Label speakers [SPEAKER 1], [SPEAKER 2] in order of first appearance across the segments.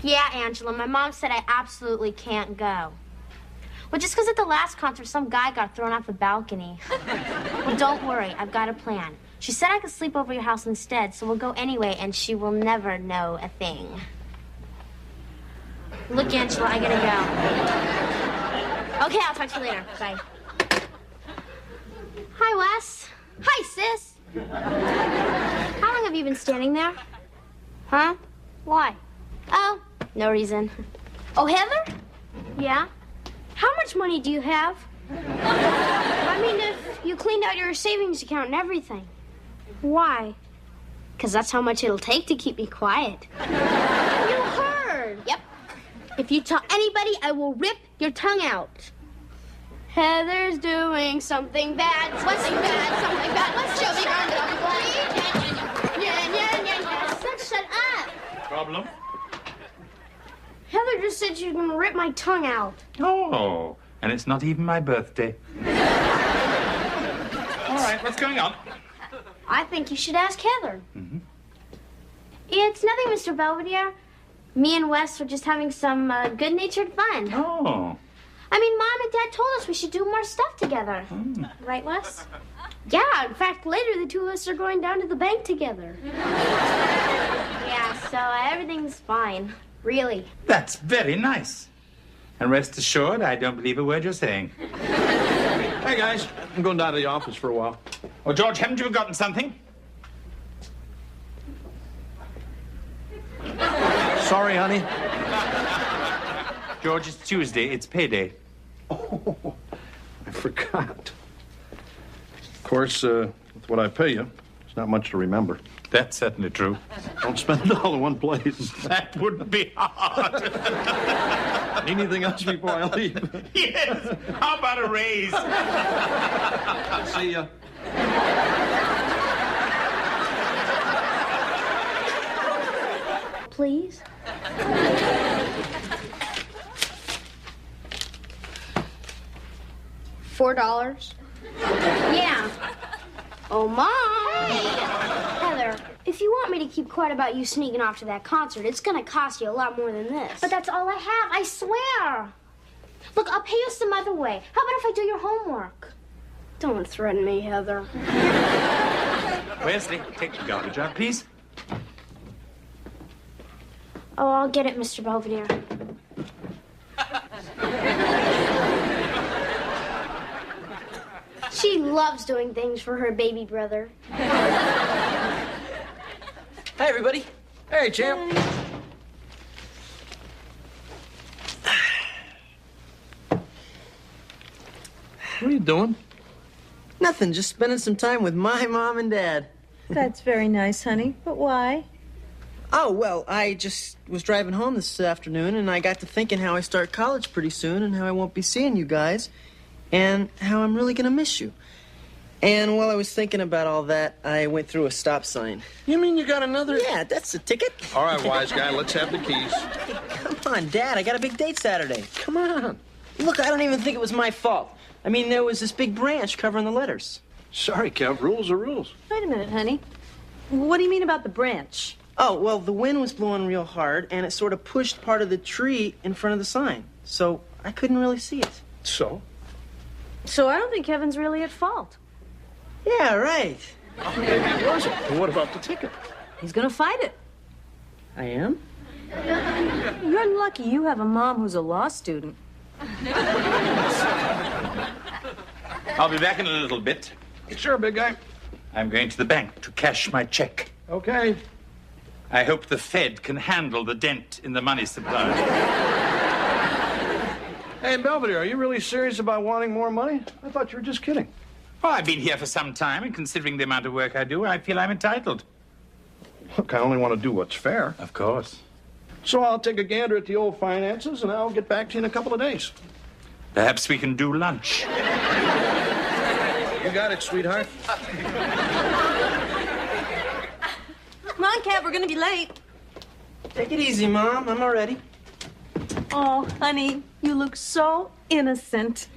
[SPEAKER 1] Yeah, Angela, my mom said I absolutely can't go. Well, just because at the last concert, some guy got thrown off the balcony. Well, don't worry, I've got a plan. She said I could sleep over your house instead, so we'll go anyway, and she will never know a thing. Look, Angela, I gotta go. Okay, I'll talk to you later. Bye. Hi, Wes. Hi, sis. How long have you been standing there? Huh? Why? Oh, no reason. Oh, Heather? Yeah? How much money do you have? I mean, if you cleaned out your savings account and everything. Why? Because that's how much it'll take to keep me quiet. You heard? Yep. If you tell anybody, I will rip your tongue out. Heather's doing something bad, something bad, something bad. She'll be gone, shut up.
[SPEAKER 2] Problem?
[SPEAKER 1] Heather just said she was going to rip my tongue out.
[SPEAKER 2] Oh, and it's not even my birthday. All right, what's going on?
[SPEAKER 1] I think you should ask Heather. Mm-hmm. It's nothing, Mr. Belvedere. Me and Wes were just having some good-natured fun.
[SPEAKER 2] Oh.
[SPEAKER 1] I mean, Mom and Dad told us we should do more stuff together. Mm. Right, Wes? Yeah, in fact, later the two of us are going down to the bank together. Yeah, so everything's fine. Really.
[SPEAKER 2] That's very nice. And rest assured, I don't believe a word you're saying.
[SPEAKER 3] Hey, guys. I'm going down to the office for a while.
[SPEAKER 2] Oh, George, haven't you forgotten something?
[SPEAKER 3] Sorry, honey.
[SPEAKER 2] George, it's Tuesday. It's payday.
[SPEAKER 3] Oh, I forgot. Of course, with what I pay you, it's not much to remember.
[SPEAKER 2] That's certainly true.
[SPEAKER 3] Don't spend it all in one place.
[SPEAKER 2] That would be hard.
[SPEAKER 3] Anything else before I leave?
[SPEAKER 2] Yes. How about a raise?
[SPEAKER 3] See ya.
[SPEAKER 1] Please? $4? Yeah. Oh, Mom! Hey. Heather, if you want me to keep quiet about you sneaking off to that concert, it's gonna cost you a lot more than this. But that's all I have, I swear. Look, I'll pay you some other way. How about if I do your homework? Don't threaten me, Heather.
[SPEAKER 2] Wesley, take the garbage out, please.
[SPEAKER 1] Oh, I'll get it, Mr. Belvedere. She loves doing things for her baby brother.
[SPEAKER 4] Hi, everybody.
[SPEAKER 3] Hey, champ. What are you doing?
[SPEAKER 4] Nothing, just spending some time with my mom and dad.
[SPEAKER 5] That's very nice, honey. But why?
[SPEAKER 4] Oh, well, I just was driving home this afternoon, and I got to thinking how I start college pretty soon and how I won't be seeing you guys and how I'm really going to miss you. And while I was thinking about all that, I went through a stop sign.
[SPEAKER 3] You mean you got another?
[SPEAKER 4] Yeah, that's the ticket.
[SPEAKER 3] All right, wise guy, let's have the keys.
[SPEAKER 4] Hey, come on, Dad, I got a big date Saturday.
[SPEAKER 3] Come on.
[SPEAKER 4] Look, I don't even think it was my fault. I mean, there was this big branch covering the letters.
[SPEAKER 3] Sorry, Kev, rules are rules.
[SPEAKER 5] Wait a minute, honey. What do you mean about the branch?
[SPEAKER 4] Oh, well, the wind was blowing real hard, and it sort of pushed part of the tree in front of the sign. So I couldn't really see it.
[SPEAKER 3] So?
[SPEAKER 5] So I don't think Kevin's really at fault.
[SPEAKER 4] Yeah, right.
[SPEAKER 3] Maybe it wasn't. And what about the ticket?
[SPEAKER 5] He's gonna fight it.
[SPEAKER 4] I am?
[SPEAKER 5] You're lucky you have a mom who's a law student.
[SPEAKER 2] I'll be back in a little bit.
[SPEAKER 3] Sure, big guy.
[SPEAKER 2] I'm going to the bank to cash my check.
[SPEAKER 3] Okay.
[SPEAKER 2] I hope the Fed can handle the dent in the money supply.
[SPEAKER 3] Hey, Belvedere, are you really serious about wanting more money? I thought you were just kidding.
[SPEAKER 2] Oh, I've been here for some time, and considering the amount of work I do, I feel I'm entitled.
[SPEAKER 3] Look, I only want to do what's fair.
[SPEAKER 2] Of course.
[SPEAKER 3] So I'll take a gander at the old finances, and I'll get back to you in a couple of days.
[SPEAKER 2] Perhaps we can do lunch.
[SPEAKER 3] You got it, sweetheart.
[SPEAKER 5] Come on, Kev, we're gonna be late.
[SPEAKER 4] Take it easy, Mom. I'm all ready.
[SPEAKER 5] Oh, honey, you look so innocent.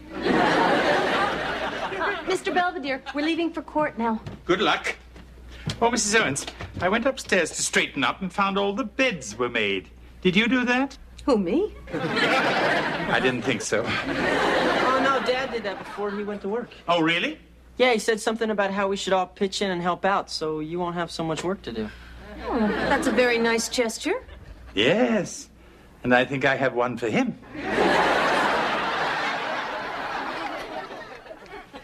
[SPEAKER 5] Mr. Belvedere, we're leaving for court now.
[SPEAKER 2] Good luck. Oh, Mrs. Owens, I went upstairs to straighten up and found all the beds were made. Did you do that?
[SPEAKER 5] Who, me?
[SPEAKER 2] I didn't think so.
[SPEAKER 4] Oh, no, Dad did that before he went to work.
[SPEAKER 2] Oh, really?
[SPEAKER 4] Yeah, he said something about how we should all pitch in and help out so you won't have so much work to do.
[SPEAKER 5] Oh, that's a very nice gesture.
[SPEAKER 2] Yes. And I think I have one for him.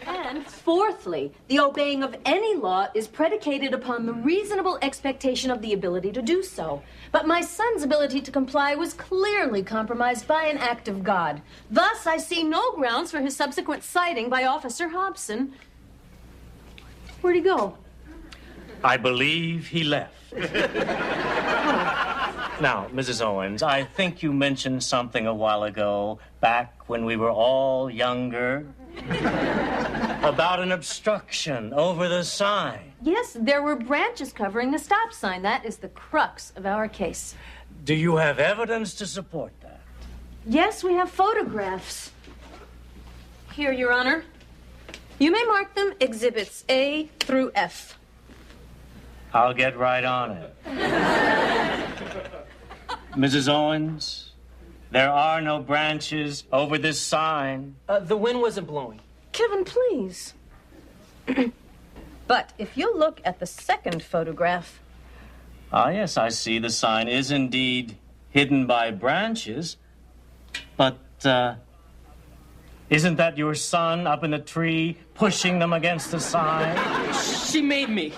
[SPEAKER 5] And fourthly, the obeying of any law is predicated upon the reasonable expectation of the ability to do so. But my son's ability to comply was clearly compromised by an act of God. Thus, I see no grounds for his subsequent citing by Officer Hobson. Where'd he go?
[SPEAKER 6] I believe he left. Now, Mrs. Owens, I think you mentioned something a while ago, back when we were all younger, about an obstruction over the sign.
[SPEAKER 5] Yes, there were branches covering the stop sign. That is the crux of our case.
[SPEAKER 6] Do you have evidence to support that?
[SPEAKER 5] Yes, we have photographs. Here, Your Honor. You may mark them Exhibits A through F.
[SPEAKER 6] I'll get right on it. Mrs. Owens, there are no branches over this sign.
[SPEAKER 4] The wind wasn't blowing.
[SPEAKER 5] Kevin, please. But if you look at the second photograph...
[SPEAKER 6] Ah, yes, I see the sign is indeed hidden by branches. But, isn't that your son up in the tree pushing them against the sign?
[SPEAKER 4] She made me.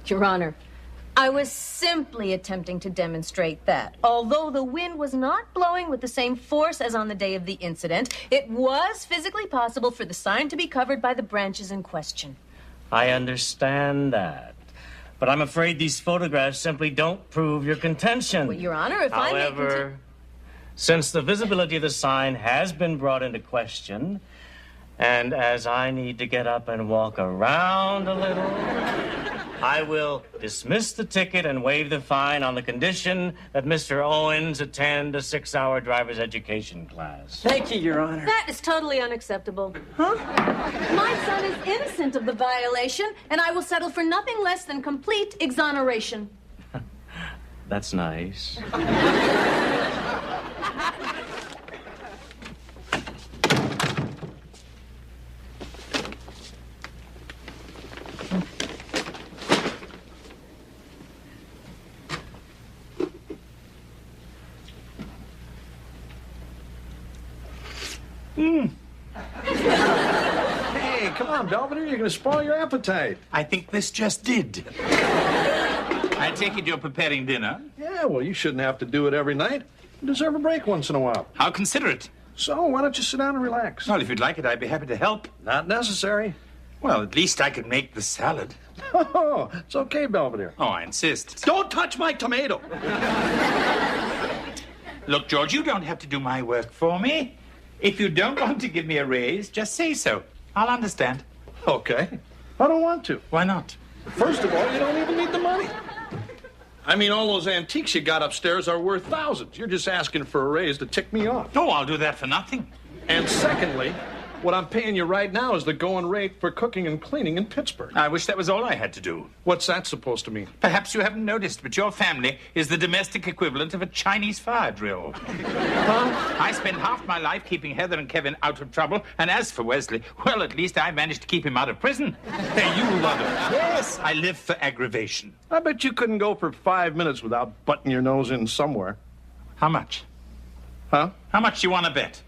[SPEAKER 5] Your Honor, I was simply attempting to demonstrate that, although the wind was not blowing with the same force as on the day of the incident, it was physically possible for the sign to be covered by the branches in question.
[SPEAKER 6] I understand that. But I'm afraid these photographs simply don't prove your contention.
[SPEAKER 5] Well, Your Honor, if I may
[SPEAKER 6] However, since the visibility of the sign has been brought into question, and as I need to get up and walk around a little, I will dismiss the ticket and waive the fine on the condition that Mr. Owens attend a 6-hour driver's education class.
[SPEAKER 4] Thank you, Your Honor.
[SPEAKER 5] That is totally unacceptable. Huh? My son is innocent of the violation, and I will settle for nothing less than complete exoneration.
[SPEAKER 6] That's nice.
[SPEAKER 3] Hey, come on, Belvedere, you're going to spoil your appetite.
[SPEAKER 2] I think this just did. I take it you're preparing dinner?
[SPEAKER 3] Yeah, well, you shouldn't have to do it every night. You deserve a break once in a while.
[SPEAKER 2] How considerate.
[SPEAKER 3] So, why don't you sit down and relax?
[SPEAKER 2] Well, if you'd like it, I'd be happy to help.
[SPEAKER 3] Not necessary.
[SPEAKER 2] Well, at least I could make the salad.
[SPEAKER 3] Oh, it's okay, Belvedere.
[SPEAKER 2] Oh, I insist.
[SPEAKER 3] Don't touch my tomato.
[SPEAKER 2] Look, George, you don't have to do my work for me. If you don't want to give me a raise, just say so. I'll understand.
[SPEAKER 3] Okay. I don't want to.
[SPEAKER 2] Why not?
[SPEAKER 3] First of all, you don't even need the money. I mean, all those antiques you got upstairs are worth thousands. You're just asking for a raise to tick me off.
[SPEAKER 2] Oh, I'll do that for nothing.
[SPEAKER 3] And secondly, what I'm paying you right now is the going rate for cooking and cleaning in Pittsburgh.
[SPEAKER 2] I wish that was all I had to do.
[SPEAKER 3] What's that supposed to mean?
[SPEAKER 2] Perhaps you haven't noticed, but your family is the domestic equivalent of a Chinese fire drill. I spent half my life keeping Heather and Kevin out of trouble, and as for Wesley, well, at least I managed to keep him out of prison. Hey, you mother. Yes, I live for aggravation.
[SPEAKER 3] I bet you couldn't go for 5 minutes without butting your nose in somewhere.
[SPEAKER 2] How much?
[SPEAKER 3] Huh?
[SPEAKER 2] How much do you want to bet?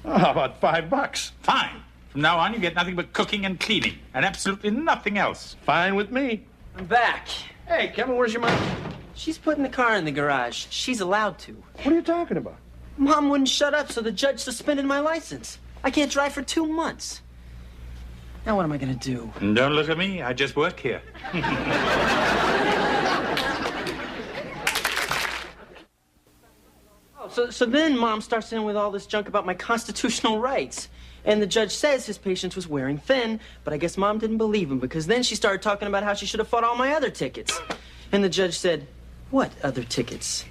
[SPEAKER 3] Oh, how about $5?
[SPEAKER 2] Fine. From now on, you get nothing but cooking and cleaning, and absolutely nothing else.
[SPEAKER 3] Fine with me.
[SPEAKER 4] I'm back.
[SPEAKER 3] Hey, Kevin, where's your mom?
[SPEAKER 4] She's putting the car in the garage. She's allowed to.
[SPEAKER 3] What are you talking about?
[SPEAKER 4] Mom wouldn't shut up, so the judge suspended my license. I can't drive for 2 months. Now what am I gonna do?
[SPEAKER 2] Don't look at me. I just work here.
[SPEAKER 4] So then Mom starts in with all this junk about my constitutional rights. And the judge says his patience was wearing thin, but I guess Mom didn't believe him because then she started talking about how she should have fought all my other tickets. And the judge said, "What other tickets?"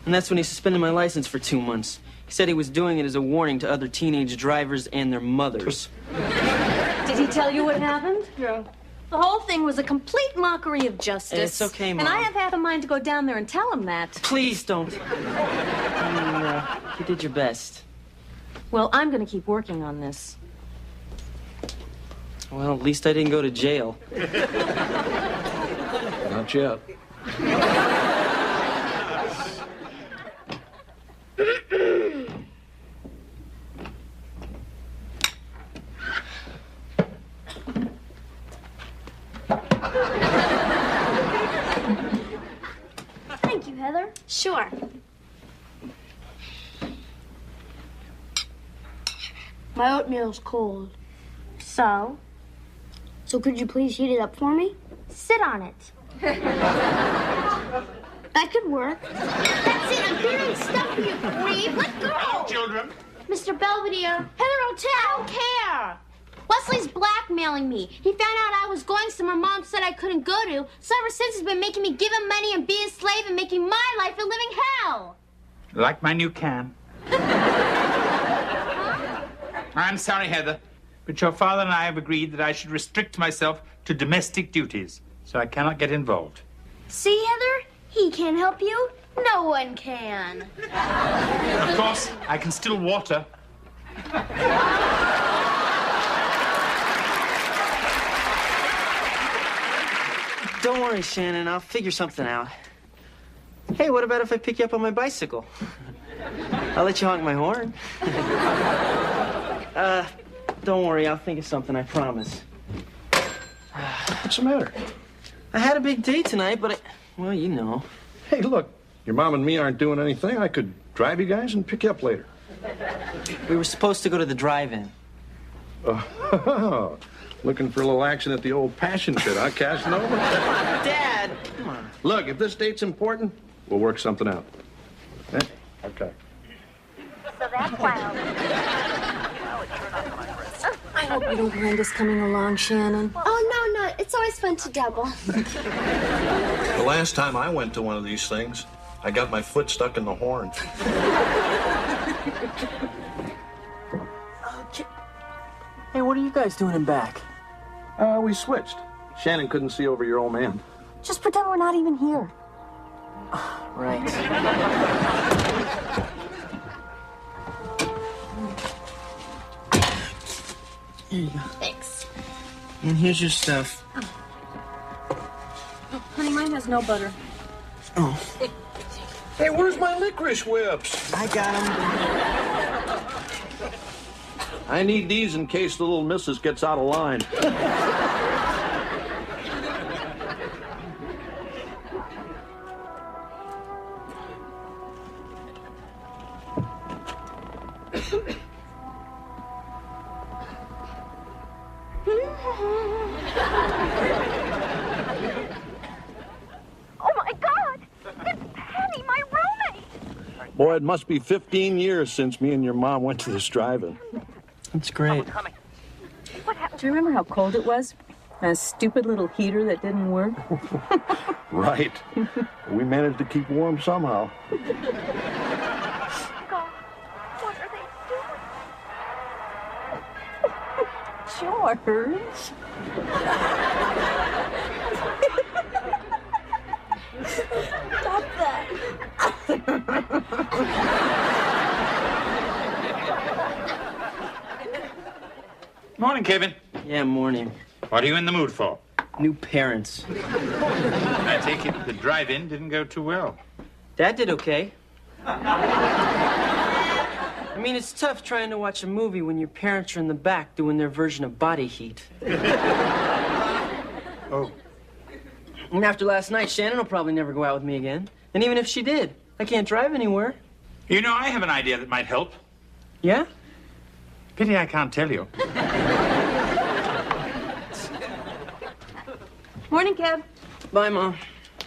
[SPEAKER 4] And that's when he suspended my license for 2 months. He said he was doing it as a warning to other teenage drivers and their mothers.
[SPEAKER 5] Did he tell you what happened?
[SPEAKER 4] Yeah.
[SPEAKER 5] The whole thing was a complete mockery of justice.
[SPEAKER 4] It's okay, Mom.
[SPEAKER 5] And I have half a mind to go down there and tell him that.
[SPEAKER 4] Please don't. You did your best.
[SPEAKER 5] Well, I'm going to keep working on this.
[SPEAKER 4] Well, at least I didn't go to jail.
[SPEAKER 3] Not yet.
[SPEAKER 1] Thank you, Heather. Sure. My oatmeal's cold. So? So could you please heat it up for me? Sit on it. That could work. That's it. I'm clearing stuff for you, creep. Let go.
[SPEAKER 2] Hello, children.
[SPEAKER 1] Mr. Belvedere. Heather Hotel. I don't care. Wesley's blackmailing me. He found out I was going somewhere Mom said I couldn't go to. So ever since he's been making me give him money and be a slave and making my life a living hell.
[SPEAKER 2] Like my new can. I'm sorry, Heather, but your father and I have agreed that I should restrict myself to domestic duties, so I cannot get involved.
[SPEAKER 1] See, Heather? He can't help you. No one can.
[SPEAKER 2] Of course, I can still water.
[SPEAKER 4] Don't worry, Shannon. I'll figure something out. Hey, what about if I pick you up on my bicycle? I'll let you honk my horn. Don't worry. I'll think of something, I promise.
[SPEAKER 3] What's the matter?
[SPEAKER 4] I had a big day tonight, but well, you know.
[SPEAKER 3] Hey, look, your mom and me aren't doing anything. I could drive you guys and pick you up later.
[SPEAKER 4] We were supposed to go to the drive-in.
[SPEAKER 3] Oh, looking for a little action at the old passion pit, huh, Casanova?
[SPEAKER 4] Dad! Come on.
[SPEAKER 3] Look, if this date's important, we'll work something out. Eh? Okay.
[SPEAKER 1] So that's wild.
[SPEAKER 5] I hope you don't mind us coming along, Shannon.
[SPEAKER 1] Oh, no. It's always fun to double.
[SPEAKER 3] The last time I went to one of these things, I got my foot stuck in the horn.
[SPEAKER 4] Hey, what are you guys doing in back?
[SPEAKER 3] We switched. Shannon couldn't see over your old man.
[SPEAKER 5] Just pretend we're not even here.
[SPEAKER 4] Right. Here you go.
[SPEAKER 1] Thanks.
[SPEAKER 4] And here's your stuff.
[SPEAKER 5] Oh, honey, mine has no butter.
[SPEAKER 4] Oh,
[SPEAKER 3] Hey, where's my licorice whips?
[SPEAKER 4] I got them.
[SPEAKER 3] I need these in case the little missus gets out of line.
[SPEAKER 1] Oh, my God. It's Penny, my roommate.
[SPEAKER 3] Boy, it must be 15 years since me and your mom went to this drive-in.
[SPEAKER 4] That's great.
[SPEAKER 5] Do you remember how cold it was? And a stupid little heater that didn't work?
[SPEAKER 3] Right. We managed to keep warm somehow.
[SPEAKER 1] God, what are they doing?
[SPEAKER 5] George.
[SPEAKER 1] Stop that.
[SPEAKER 2] Morning, Kevin.
[SPEAKER 4] Yeah, morning.
[SPEAKER 2] What are you in the mood for?
[SPEAKER 4] New parents.
[SPEAKER 2] I take it the drive-in didn't go too well.
[SPEAKER 4] Dad did okay. I mean, it's tough trying to watch a movie when your parents are in the back doing their version of Body Heat.
[SPEAKER 3] Oh.
[SPEAKER 4] And after last night, Shannon will probably never go out with me again. And even if she did, I can't drive anywhere.
[SPEAKER 2] You know, I have an idea that might help.
[SPEAKER 4] Yeah?
[SPEAKER 2] Pity I can't tell you.
[SPEAKER 5] Morning, Kev.
[SPEAKER 4] Bye, Mom.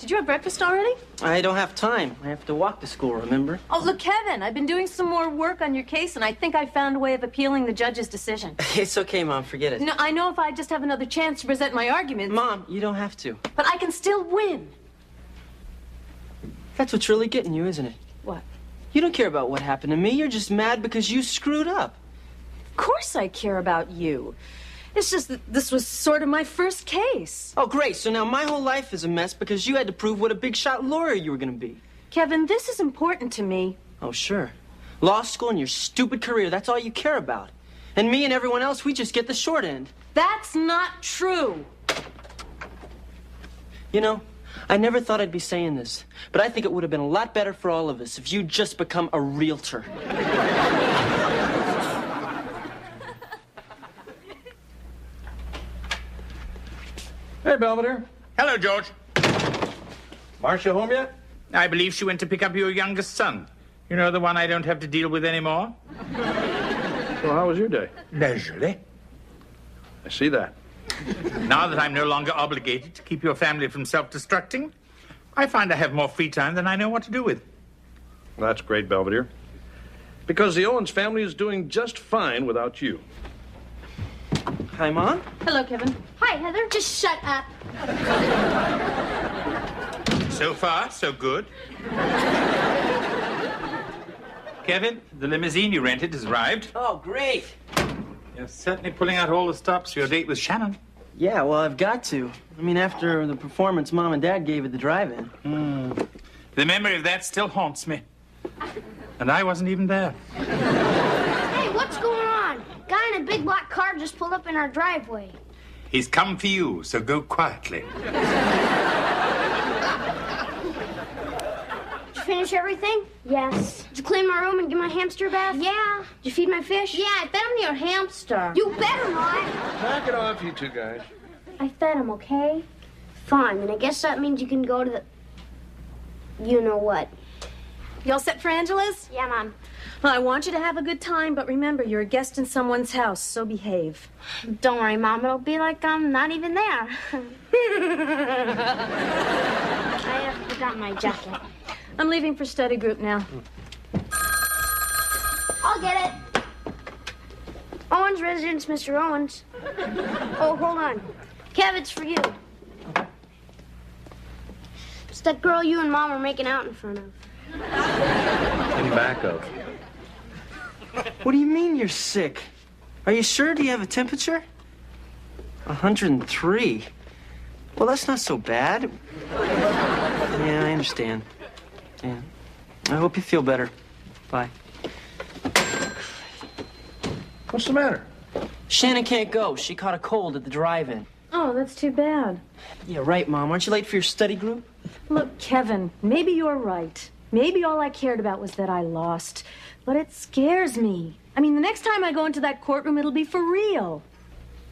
[SPEAKER 5] Did you have breakfast already?
[SPEAKER 4] I don't have time. I have to walk to school, remember?
[SPEAKER 5] Oh, look, Kevin, I've been doing some more work on your case, and I think I found a way of appealing the judge's decision.
[SPEAKER 4] It's okay, Mom. Forget it.
[SPEAKER 5] No, I know if I just have another chance to present my arguments.
[SPEAKER 4] Mom, you don't have to.
[SPEAKER 5] But I can still win.
[SPEAKER 4] That's what's really getting you, isn't it?
[SPEAKER 5] What?
[SPEAKER 4] You don't care about what happened to me. You're just mad because you screwed up.
[SPEAKER 5] Of course I care about you. It's just that this was sort of my first case.
[SPEAKER 4] Oh, great. So now my whole life is a mess because you had to prove what a big shot lawyer you were going to be.
[SPEAKER 5] Kevin, this is important to me.
[SPEAKER 4] Oh, sure. Law school and your stupid career, that's all you care about. And me and everyone else, we just get the short end.
[SPEAKER 5] That's not true.
[SPEAKER 4] You know, I never thought I'd be saying this, but I think it would have been a lot better for all of us if you'd just become a realtor.
[SPEAKER 3] Hey, Belvedere.
[SPEAKER 2] Hello, George.
[SPEAKER 3] Marcia home yet?
[SPEAKER 2] I believe she went to pick up your youngest son. You know, the one I don't have to deal with anymore?
[SPEAKER 3] Well, how was your day?
[SPEAKER 2] Leisurely.
[SPEAKER 3] I see that.
[SPEAKER 2] Now that I'm no longer obligated to keep your family from self-destructing, I find I have more free time than I know what to do with.
[SPEAKER 3] Well, that's great, Belvedere. Because the Owens family is doing just fine without you.
[SPEAKER 4] Hi, Mom.
[SPEAKER 5] Hello, Kevin.
[SPEAKER 1] Hi, Heather. Just shut up.
[SPEAKER 2] So far, so good. Kevin, the limousine you rented has arrived.
[SPEAKER 4] Oh, great.
[SPEAKER 2] You're certainly pulling out all the stops for your date with Shannon.
[SPEAKER 4] Yeah, well, I've got to. I mean, after the performance Mom and Dad gave at the drive-in.
[SPEAKER 2] The memory of that still haunts me. And I wasn't even there.
[SPEAKER 1] Hey, what's going on? Guy in a big black car just pulled up in our driveway.
[SPEAKER 2] He's come for you, so go quietly.
[SPEAKER 1] Did you finish everything? Yes. Did you clean my room and give my hamster a bath? Yeah. Did you feed my fish? Yeah, I fed him your hamster. You better not.
[SPEAKER 3] Knock it off, you two guys.
[SPEAKER 1] I fed him, okay? Fine, and I guess that means you can go to the... You know what.
[SPEAKER 5] You all set for Angela's?
[SPEAKER 1] Yeah, Mom.
[SPEAKER 5] Well, I want you to have a good time, but remember, you're a guest in someone's house, so behave.
[SPEAKER 1] Don't worry, Mom. It'll be like I'm not even there. I forgot my jacket.
[SPEAKER 5] I'm leaving for study group now.
[SPEAKER 1] I'll get it. Owens residence, Mr. Owens. Oh, hold on. Kev, it's for you. It's that girl you and Mom are making out in front of.
[SPEAKER 3] In back of.
[SPEAKER 4] What do you mean you're sick? Are you sure? Do you have a temperature? 103. Well, that's not so bad. Yeah, I understand. Yeah. I hope you feel better. Bye.
[SPEAKER 3] What's the matter?
[SPEAKER 4] Shannon can't go. She caught a cold at the drive-in.
[SPEAKER 5] Oh, that's too bad.
[SPEAKER 4] Yeah, right, Mom. Aren't you late for your study group?
[SPEAKER 5] Look, Kevin, maybe you're right. Maybe all I cared about was that I lost. But it scares me. I mean, the next time I go into that courtroom, it'll be for real.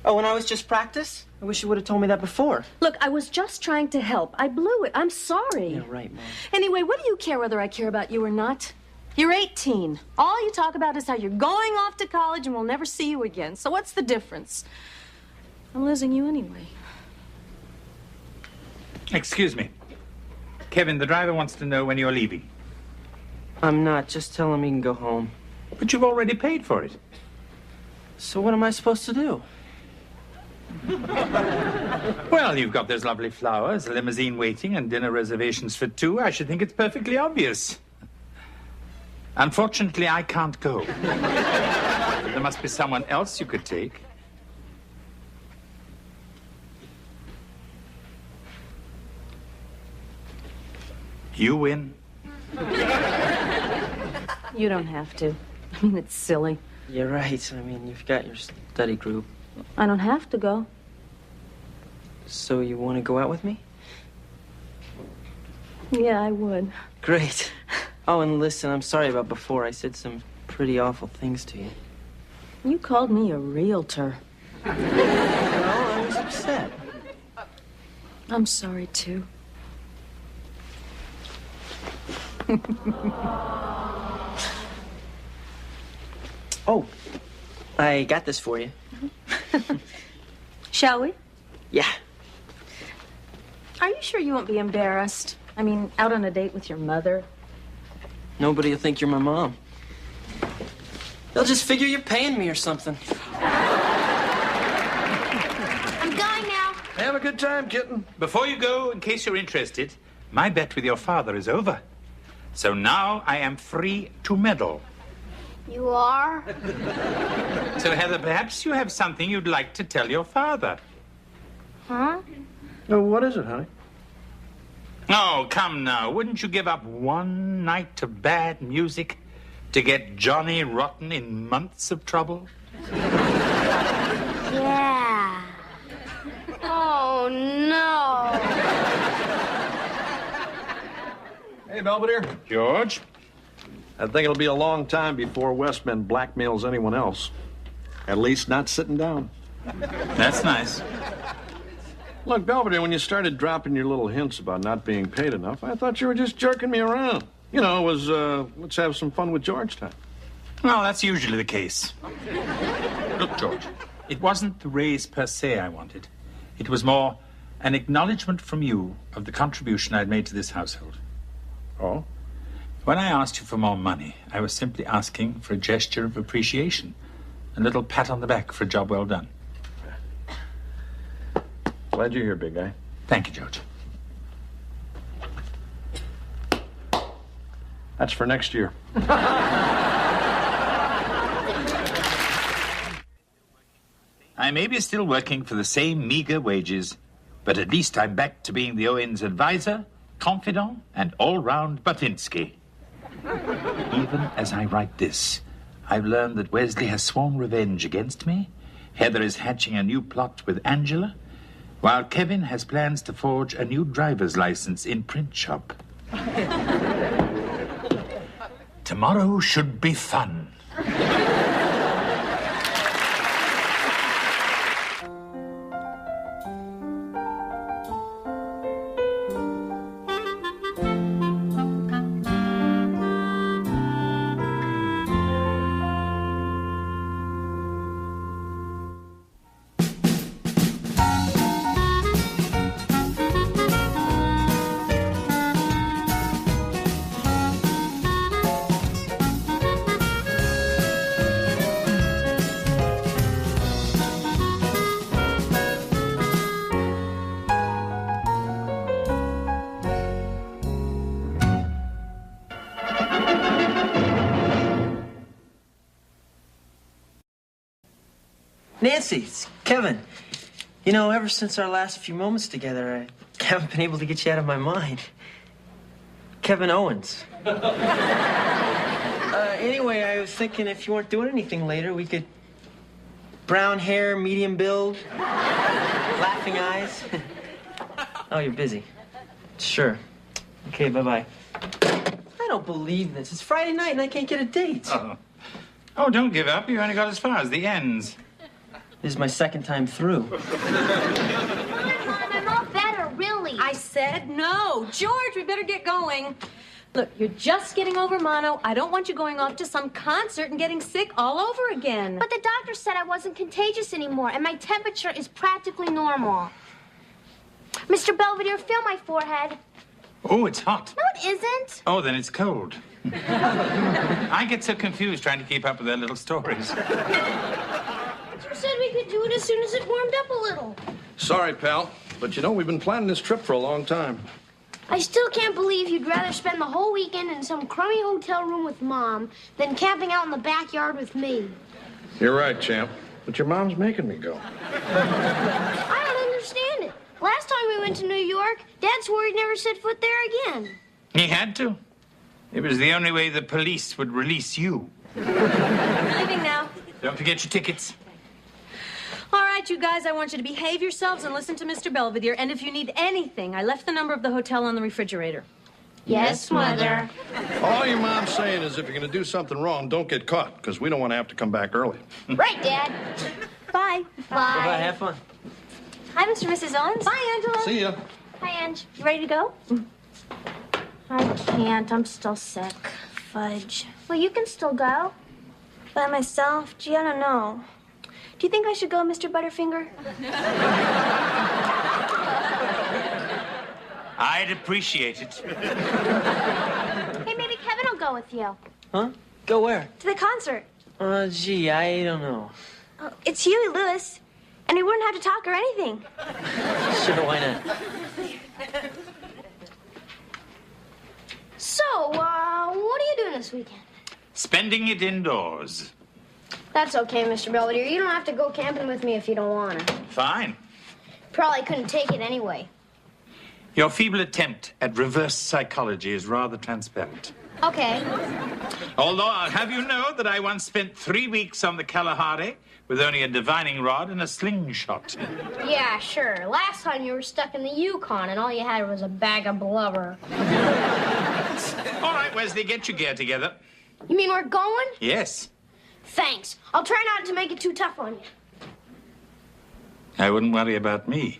[SPEAKER 4] Oh, and I was just practice? I wish you would have told me that before.
[SPEAKER 5] Look, I was just trying to help. I blew it. I'm sorry.
[SPEAKER 4] Yeah, right, Mom.
[SPEAKER 5] Anyway, what do you care whether I care about you or not? You're 18. All you talk about is how you're going off to college and we'll never see you again. So what's the difference? I'm losing you anyway.
[SPEAKER 2] Excuse me. Kevin, the driver wants to know when you're leaving.
[SPEAKER 4] I'm not. Just tell him he can go home.
[SPEAKER 2] But you've already paid for it.
[SPEAKER 4] So what am I supposed to do?
[SPEAKER 2] Well, you've got those lovely flowers, a limousine waiting, and dinner reservations for two. I should think it's perfectly obvious. Unfortunately, I can't go. But there must be someone else you could take. You win.
[SPEAKER 5] You don't have to. I mean, it's silly.
[SPEAKER 4] You're right. I mean, you've got your study group.
[SPEAKER 5] I don't have to go.
[SPEAKER 4] So you want to go out with me?
[SPEAKER 5] Yeah, I would.
[SPEAKER 4] Great. Oh, and listen, I'm sorry about before. I said some pretty awful things to you.
[SPEAKER 5] You called me a realtor.
[SPEAKER 4] Well, I was upset.
[SPEAKER 5] I'm sorry, too.
[SPEAKER 4] Oh, I got this for you.
[SPEAKER 5] Shall we?
[SPEAKER 4] Yeah.
[SPEAKER 5] Are you sure you won't be embarrassed? I mean, out on a date with your mother?
[SPEAKER 4] Nobody will think you're my mom. They'll just figure you're paying me or something.
[SPEAKER 1] I'm going now.
[SPEAKER 3] Have a good time, kitten.
[SPEAKER 2] Before you go, in case you're interested, my bet with your father is over. So now I am free to meddle.
[SPEAKER 1] You are?
[SPEAKER 2] So, Heather, perhaps you have something you'd like to tell your father.
[SPEAKER 1] Huh?
[SPEAKER 3] Oh, what is it, honey?
[SPEAKER 2] Oh, come now. Wouldn't you give up one night of bad music to get Johnny Rotten in months of trouble?
[SPEAKER 1] Yeah. Oh, no.
[SPEAKER 3] Hey, Belvedere.
[SPEAKER 2] George?
[SPEAKER 3] I think it'll be a long time before Westman blackmails anyone else. At least not sitting down.
[SPEAKER 2] That's nice.
[SPEAKER 3] Look, Belvedere, when you started dropping your little hints about not being paid enough, I thought you were just jerking me around. You know, it was, let's have some fun with Georgetown.
[SPEAKER 2] Well, that's usually the case. Look, George, it wasn't the raise per se I wanted. It was more an acknowledgement from you of the contribution I'd made to this household.
[SPEAKER 3] Oh?
[SPEAKER 2] When I asked you for more money, I was simply asking for a gesture of appreciation, a little pat on the back for a job well done.
[SPEAKER 3] Glad you're here, big guy.
[SPEAKER 2] Thank you, George.
[SPEAKER 3] That's for next year.
[SPEAKER 2] I may be still working for the same meager wages, but at least I'm back to being the Owens advisor, confidant, and all-round Batinsky. Even as I write this, I've learned that Wesley has sworn revenge against me, Heather is hatching a new plot with Angela, while Kevin has plans to forge a new driver's license in print shop. Tomorrow should be fun.
[SPEAKER 4] Nancy, it's Kevin. You know, ever since our last few moments together, I haven't been able to get you out of my mind. Kevin Owens. Anyway, I was thinking if you weren't doing anything later, we could... Brown hair, medium build, laughing eyes. Oh, you're busy. Sure. Okay, bye-bye. I don't believe this. It's Friday night and I can't get a date.
[SPEAKER 2] Oh, don't give up. You only got as far as the ends.
[SPEAKER 4] This is my second time through.
[SPEAKER 1] Mom, I'm all better, really.
[SPEAKER 5] I said no. George, we better get going. Look, you're just getting over mono. I don't want you going off to some concert and getting sick all over again.
[SPEAKER 1] But the doctor said I wasn't contagious anymore, and my temperature is practically normal. Mr. Belvedere, feel my forehead.
[SPEAKER 2] Oh, it's hot.
[SPEAKER 1] No, it isn't.
[SPEAKER 2] Oh, then it's cold. I get so confused trying to keep up with their little stories.
[SPEAKER 1] You said we could do it as soon as it warmed up a little.
[SPEAKER 3] Sorry, pal, but you know, we've been planning this trip for a long time.
[SPEAKER 1] I still can't believe you'd rather spend the whole weekend in some crummy hotel room with Mom than camping out in the backyard with me.
[SPEAKER 3] You're right, champ, but your mom's making me go.
[SPEAKER 1] I don't understand it. Last time we went to New York, Dad swore he'd never set foot there again.
[SPEAKER 2] He had to. It was the only way the police would release you.
[SPEAKER 5] I'm leaving now.
[SPEAKER 2] Don't forget your tickets.
[SPEAKER 5] All right, you guys, I want you to behave yourselves and listen to Mr. Belvedere. And if you need anything, I left the number of the hotel on the refrigerator.
[SPEAKER 1] Yes, Mother.
[SPEAKER 3] All your mom's saying is if you're going to do something wrong, don't get caught, because we don't want to have to come back early.
[SPEAKER 1] Right, Dad.
[SPEAKER 5] Bye.
[SPEAKER 1] Bye.
[SPEAKER 4] Bye, have fun.
[SPEAKER 1] Hi, Mr. and Mrs. Owens.
[SPEAKER 5] Bye, Angela.
[SPEAKER 3] See ya.
[SPEAKER 1] Hi, Ange. You ready to go? I can't. I'm still sick. Fudge. Well, you can still go. By myself? Gee, I don't know. Do you think I should go, Mr. Butterfinger?
[SPEAKER 2] I'd appreciate it.
[SPEAKER 1] Hey, maybe Kevin will go with you.
[SPEAKER 4] Huh? Go where?
[SPEAKER 1] To the concert.
[SPEAKER 4] Gee, I don't know.
[SPEAKER 1] It's Huey Lewis, and we wouldn't have to talk or anything.
[SPEAKER 4] Sure, why not?
[SPEAKER 1] So, what are you doing this weekend?
[SPEAKER 2] spending it indoors.
[SPEAKER 1] That's okay, Mr. Belvedere. You don't have to go camping with me if you don't want to.
[SPEAKER 2] Fine.
[SPEAKER 1] Probably couldn't take it anyway.
[SPEAKER 2] Your feeble attempt at reverse psychology is rather transparent.
[SPEAKER 1] Okay.
[SPEAKER 2] Although I'll have you know that I once spent 3 weeks on the Kalahari with only a divining rod and a slingshot.
[SPEAKER 1] Yeah, sure. Last time you were stuck in the Yukon and all you had was a bag of blubber.
[SPEAKER 2] All right, Wesley, get your gear together.
[SPEAKER 1] You mean we're going?
[SPEAKER 2] Yes.
[SPEAKER 1] Thanks. I'll try not to make it too tough on you.
[SPEAKER 2] I wouldn't worry about me.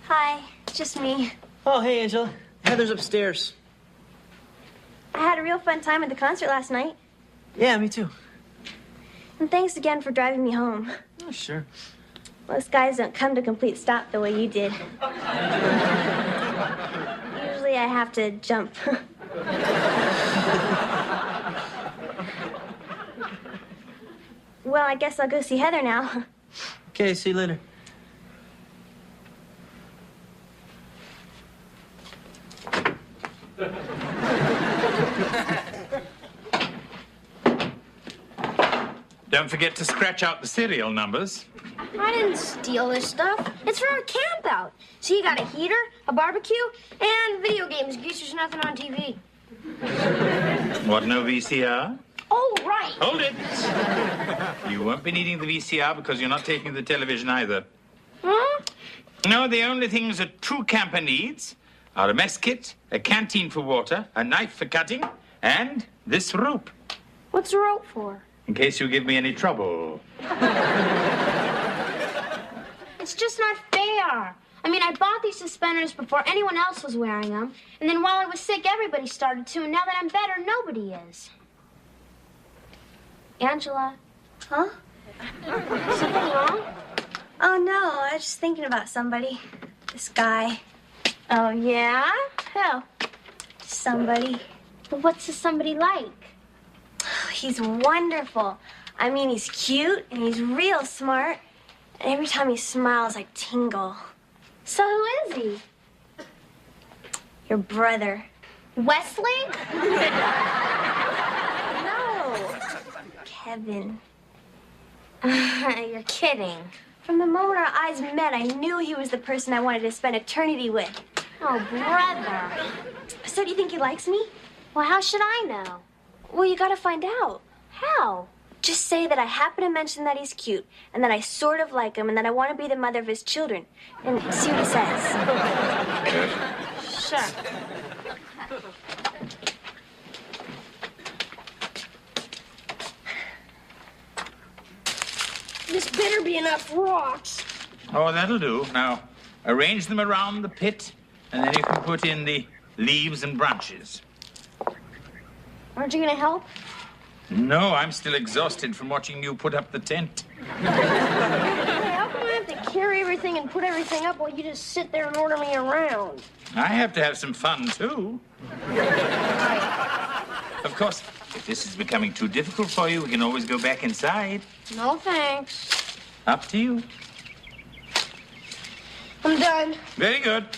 [SPEAKER 1] Hi, just me.
[SPEAKER 4] Oh, hey, Angela. Heather's upstairs.
[SPEAKER 1] I had a real fun time at the concert last night.
[SPEAKER 4] Yeah, me too.
[SPEAKER 1] And thanks again for driving me home.
[SPEAKER 4] Oh, sure.
[SPEAKER 1] Most guys don't come to complete stop the way you did. Usually I have to jump. Well, I guess I'll go see Heather now.
[SPEAKER 4] Okay, see you later.
[SPEAKER 2] Don't forget to scratch out the serial numbers.
[SPEAKER 1] I didn't steal this stuff. It's for a camp out. So you got a heater, a barbecue, and video games in case there's nothing on TV.
[SPEAKER 2] What, no VCR?
[SPEAKER 1] Oh, right.
[SPEAKER 2] Hold it. You won't be needing the VCR because you're not taking the television either.
[SPEAKER 1] Huh?
[SPEAKER 2] No, the only things a true camper needs are a mess kit, a canteen for water, a knife for cutting, and this rope.
[SPEAKER 1] What's the rope for?
[SPEAKER 2] In case you give me any trouble.
[SPEAKER 1] It's just not fair. I mean, I bought these suspenders before anyone else was wearing them. And then while I was sick, everybody started to. And now that I'm better, nobody is. Angela.
[SPEAKER 5] Huh?
[SPEAKER 1] Something wrong?
[SPEAKER 5] Oh, no, I was just thinking about somebody. This guy.
[SPEAKER 1] Oh, yeah? Who?
[SPEAKER 5] Somebody.
[SPEAKER 1] Well, what's this somebody like?
[SPEAKER 5] He's wonderful. I mean, he's cute and he's real smart. And every time he smiles, I tingle.
[SPEAKER 1] So who is he?
[SPEAKER 5] Your brother.
[SPEAKER 1] Wesley?
[SPEAKER 5] No. Kevin.
[SPEAKER 1] You're kidding.
[SPEAKER 5] From the moment our eyes met, I knew he was the person I wanted to spend eternity with.
[SPEAKER 1] Oh, brother.
[SPEAKER 5] So do you think he likes me?
[SPEAKER 1] Well, how should I know?
[SPEAKER 5] Well, you gotta find out.
[SPEAKER 1] How?
[SPEAKER 5] Just say that I happen to mention that he's cute, and that I sort of like him, and that I want to be the mother of his children. And see what he says.
[SPEAKER 1] Sure. This better be enough rocks.
[SPEAKER 2] Oh, that'll do. Now, arrange them around the pit, and then you can put in the leaves and branches.
[SPEAKER 1] Aren't you gonna help?
[SPEAKER 2] No, I'm still exhausted from watching you put up the tent.
[SPEAKER 1] Hey, how come I have to carry everything and put everything up while you just sit there and order me around?
[SPEAKER 2] I have to have some fun, too. Of course, if this is becoming too difficult for you, we can always go back inside.
[SPEAKER 1] No, thanks.
[SPEAKER 2] Up to you.
[SPEAKER 1] I'm done.
[SPEAKER 2] Very good.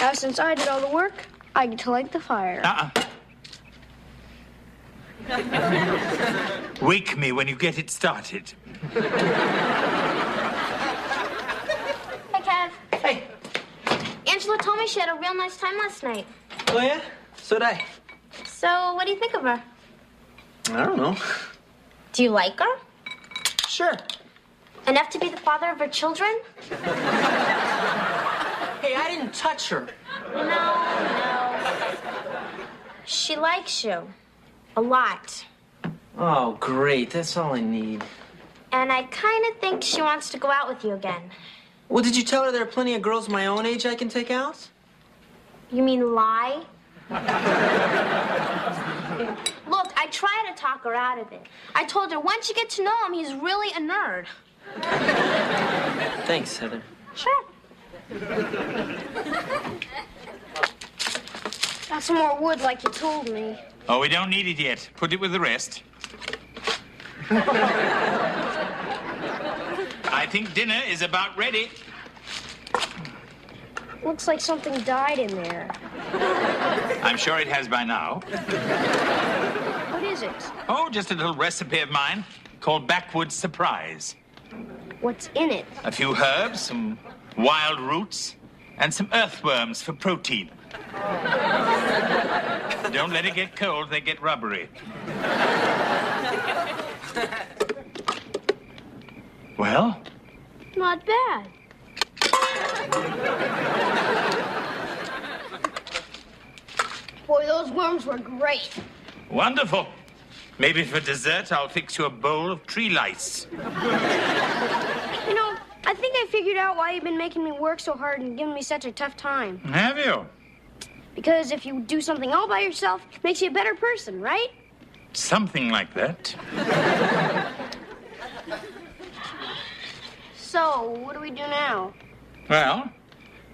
[SPEAKER 1] Now, since I did all the work, I get to light the fire.
[SPEAKER 2] Wake me when you get it started.
[SPEAKER 1] Hey, Kev.
[SPEAKER 4] Hey.
[SPEAKER 1] Angela told me she had a real nice time last night.
[SPEAKER 4] Oh, yeah? So did I.
[SPEAKER 1] So, what do you think of her?
[SPEAKER 4] I don't know.
[SPEAKER 1] Do you like her?
[SPEAKER 4] Sure.
[SPEAKER 1] Enough to be the father of her children?
[SPEAKER 4] Hey, I didn't touch her.
[SPEAKER 1] No. She likes you. A lot.
[SPEAKER 4] Oh, great. That's all I need.
[SPEAKER 1] And I kind of think she wants to go out with you again.
[SPEAKER 4] Well, did you tell her there are plenty of girls my own age I can take out?
[SPEAKER 1] You mean lie? Look, I tried to talk her out of it. I told her once you get to know him, he's really a nerd.
[SPEAKER 4] Thanks, Heather.
[SPEAKER 1] Sure. Got some more wood like you told me.
[SPEAKER 2] Oh, we don't need it yet. Put it with the rest. I think dinner is about ready.
[SPEAKER 1] Looks like something died in there.
[SPEAKER 2] I'm sure it has by now.
[SPEAKER 1] What is it?
[SPEAKER 2] Oh, just a little recipe of mine called Backwoods Surprise.
[SPEAKER 1] What's in it?
[SPEAKER 2] A few herbs, some wild roots, and some earthworms for protein. Don't let it get cold, they get rubbery. Well?
[SPEAKER 1] Not bad. Boy, those worms were great.
[SPEAKER 2] Wonderful. Maybe for dessert, I'll fix you a bowl of tree lice.
[SPEAKER 1] You know, I think I figured out why you've been making me work so hard and giving me such a tough time.
[SPEAKER 2] Have you?
[SPEAKER 1] Because if you do something all by yourself, it makes you a better person, right?
[SPEAKER 2] Something like that.
[SPEAKER 1] So, what do we do now?
[SPEAKER 2] Well,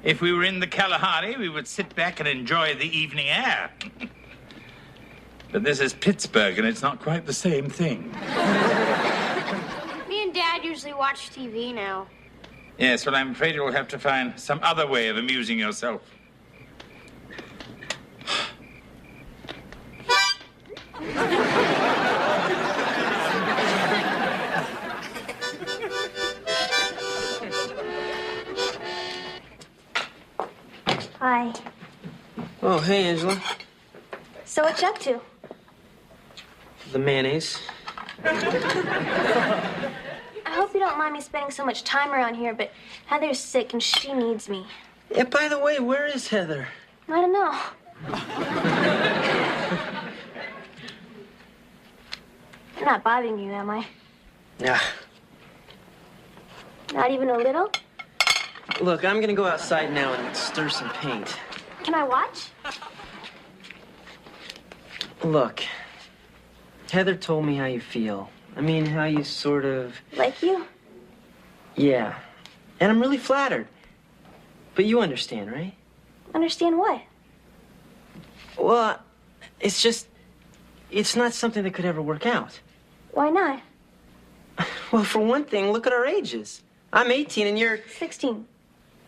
[SPEAKER 2] if we were in the Kalahari, we would sit back and enjoy the evening air. But this is Pittsburgh, and it's not quite the same thing.
[SPEAKER 1] Me and Dad usually watch TV now.
[SPEAKER 2] Yes, well, I'm afraid you'll have to find some other way of amusing yourself.
[SPEAKER 1] Hi.
[SPEAKER 4] Oh, hey, Angela.
[SPEAKER 1] So what you up to?
[SPEAKER 4] The mayonnaise.
[SPEAKER 1] I hope you don't mind me spending so much time around here, but Heather's sick and she needs me.
[SPEAKER 4] Yeah, by the way, where is Heather?
[SPEAKER 1] I don't know. I'm not bothering you, am I?
[SPEAKER 4] Nah.
[SPEAKER 1] Not even a little?
[SPEAKER 4] Look, I'm gonna go outside now and stir some paint.
[SPEAKER 1] Can I watch?
[SPEAKER 4] Look, Heather told me how you feel. I mean, how you sort of...
[SPEAKER 1] Like you?
[SPEAKER 4] Yeah. And I'm really flattered. But you understand, right?
[SPEAKER 1] Understand what?
[SPEAKER 4] Well, it's just... It's not something that could ever work out.
[SPEAKER 1] Why not?
[SPEAKER 4] Well, for one thing, look at our ages. I'm 18 and you're...
[SPEAKER 1] 16.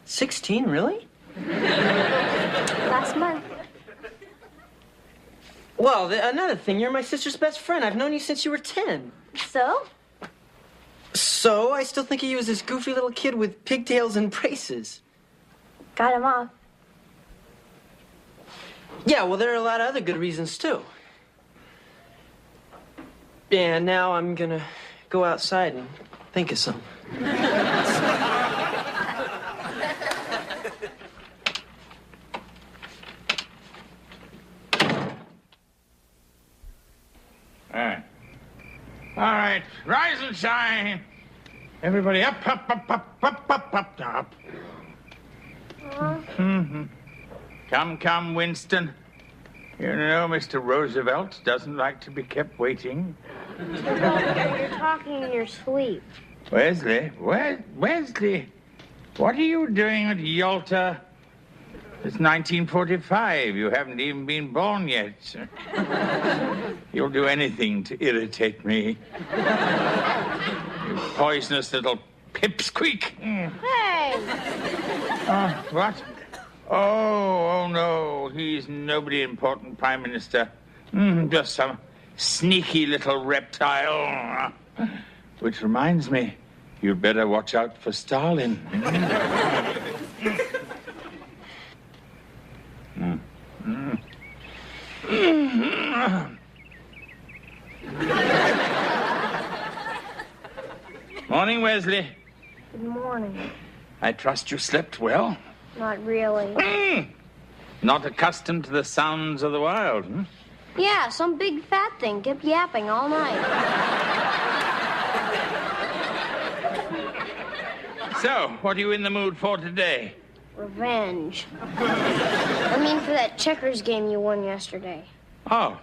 [SPEAKER 4] 16, really?
[SPEAKER 1] Last month.
[SPEAKER 4] Well, another thing, you're my sister's best friend. I've known you since you were 10.
[SPEAKER 1] So?
[SPEAKER 4] So, I still think of you as this goofy little kid with pigtails and braces.
[SPEAKER 1] Got him off.
[SPEAKER 4] Yeah, well, there are a lot of other good reasons, too. Yeah, now I'm gonna go outside and think of some.
[SPEAKER 2] All right, rise and shine. Everybody up, up, up, up, up, up, up, up. Come, Winston. You know, Mr. Roosevelt doesn't like to be kept waiting.
[SPEAKER 1] You're talking in your sleep.
[SPEAKER 2] Wesley, Wesley, what are you doing at Yalta? It's 1945. You haven't even been born yet. You'll do anything to irritate me. You poisonous little pipsqueak.
[SPEAKER 1] Hey!
[SPEAKER 2] What? Oh, no. He's nobody important, Prime Minister. Just some sneaky little reptile. Which reminds me, you'd better watch out for Stalin. Morning, Wesley.
[SPEAKER 1] Good morning.
[SPEAKER 2] I trust you slept well.
[SPEAKER 1] Not really.
[SPEAKER 2] Not accustomed to the sounds of the wild, hmm?
[SPEAKER 1] Yeah, some big fat thing kept yapping all night.
[SPEAKER 2] So, what are you in the mood for today?
[SPEAKER 1] Revenge. I mean, for that checkers game you won yesterday.
[SPEAKER 2] Oh.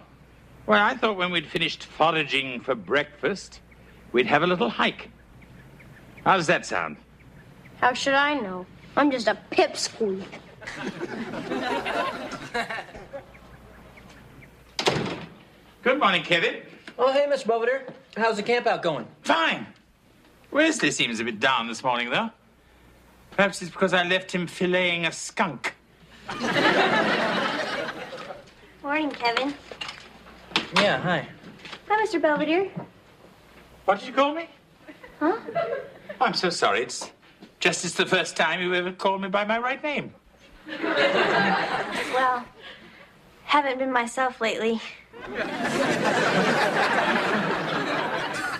[SPEAKER 2] Well, I thought when we'd finished foraging for breakfast, we'd have a little hike. How does that sound?
[SPEAKER 1] How should I know? I'm just a pipsqueak.
[SPEAKER 2] Good morning, Kevin.
[SPEAKER 4] Oh, hey, Miss Belvedere. How's the camp out going?
[SPEAKER 2] Fine. Wesley seems a bit down this morning, though. Perhaps it's because I left him filleting a skunk.
[SPEAKER 1] Morning, Kevin.
[SPEAKER 4] Yeah, hi.
[SPEAKER 1] Hi, Mr. Belvedere.
[SPEAKER 2] What did you call me?
[SPEAKER 1] Huh?
[SPEAKER 2] I'm so sorry. It's the first time you ever called me by my right name.
[SPEAKER 1] Well, haven't been myself lately.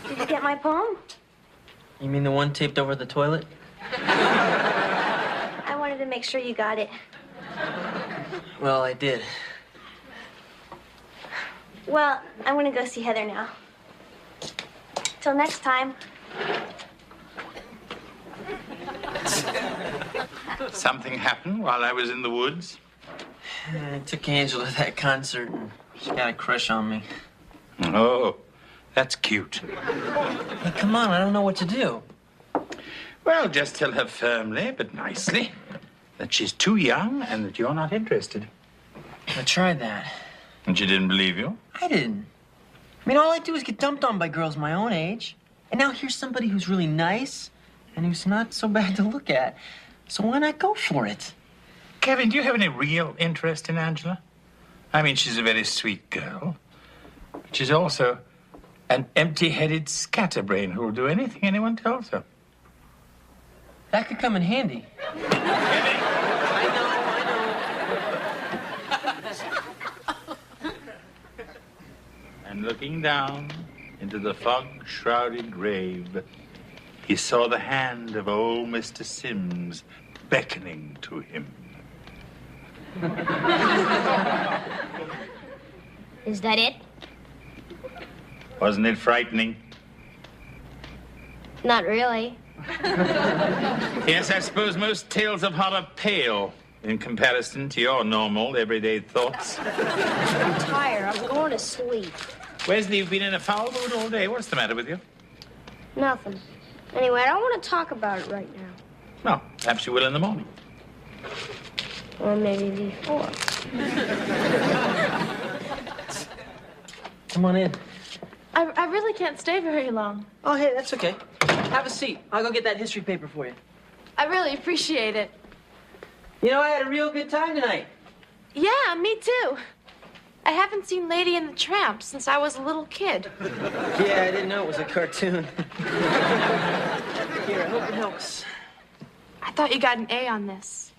[SPEAKER 1] Did you get my poem?
[SPEAKER 4] You mean the one taped over the toilet?
[SPEAKER 1] I wanted to make sure you got it.
[SPEAKER 4] Well, I did.
[SPEAKER 1] Well, I'm gonna go see Heather now. Till next time.
[SPEAKER 2] Something happened while I was in the woods.
[SPEAKER 4] I took Angela to that concert, and she got a crush on me.
[SPEAKER 2] Oh, that's cute.
[SPEAKER 4] Hey, come on, I don't know what to do.
[SPEAKER 2] Well, just tell her firmly but nicely that she's too young and that you're not interested.
[SPEAKER 4] I tried that.
[SPEAKER 2] And she didn't believe you?
[SPEAKER 4] I didn't. I mean, all I do is get dumped on by girls my own age. And now here's somebody who's really nice and who's not so bad to look at. So why not go for it?
[SPEAKER 2] Kevin, do you have any real interest in Angela? I mean, she's a very sweet girl. But she's also an empty-headed scatterbrain who'll do anything anyone tells her.
[SPEAKER 4] That could come in handy.
[SPEAKER 2] Kevin! And looking down into the fog-shrouded grave, he saw the hand of old Mr. Sims beckoning to him.
[SPEAKER 1] Is that it?
[SPEAKER 2] Wasn't it frightening?
[SPEAKER 1] Not really.
[SPEAKER 2] Yes, I suppose most tales of horror pale in comparison to your normal, everyday thoughts.
[SPEAKER 1] I'm tired. I'm going to sleep.
[SPEAKER 2] Wesley, you've been in a foul mood all day. What's the matter with you?
[SPEAKER 1] Nothing. Anyway, I don't want to talk about it right now.
[SPEAKER 2] No, perhaps you will in the morning.
[SPEAKER 1] Or maybe before.
[SPEAKER 4] Come on in.
[SPEAKER 7] I really can't stay very long.
[SPEAKER 4] Oh, hey, that's okay. Have a seat. I'll go get that history paper for you.
[SPEAKER 7] I really appreciate it.
[SPEAKER 4] You know, I had a real good time tonight.
[SPEAKER 7] Yeah, me too. I haven't seen Lady and the Tramp since I was a little kid.
[SPEAKER 4] Yeah, I didn't know it was a cartoon. Here, I hope it helps.
[SPEAKER 7] I thought you got an A on this.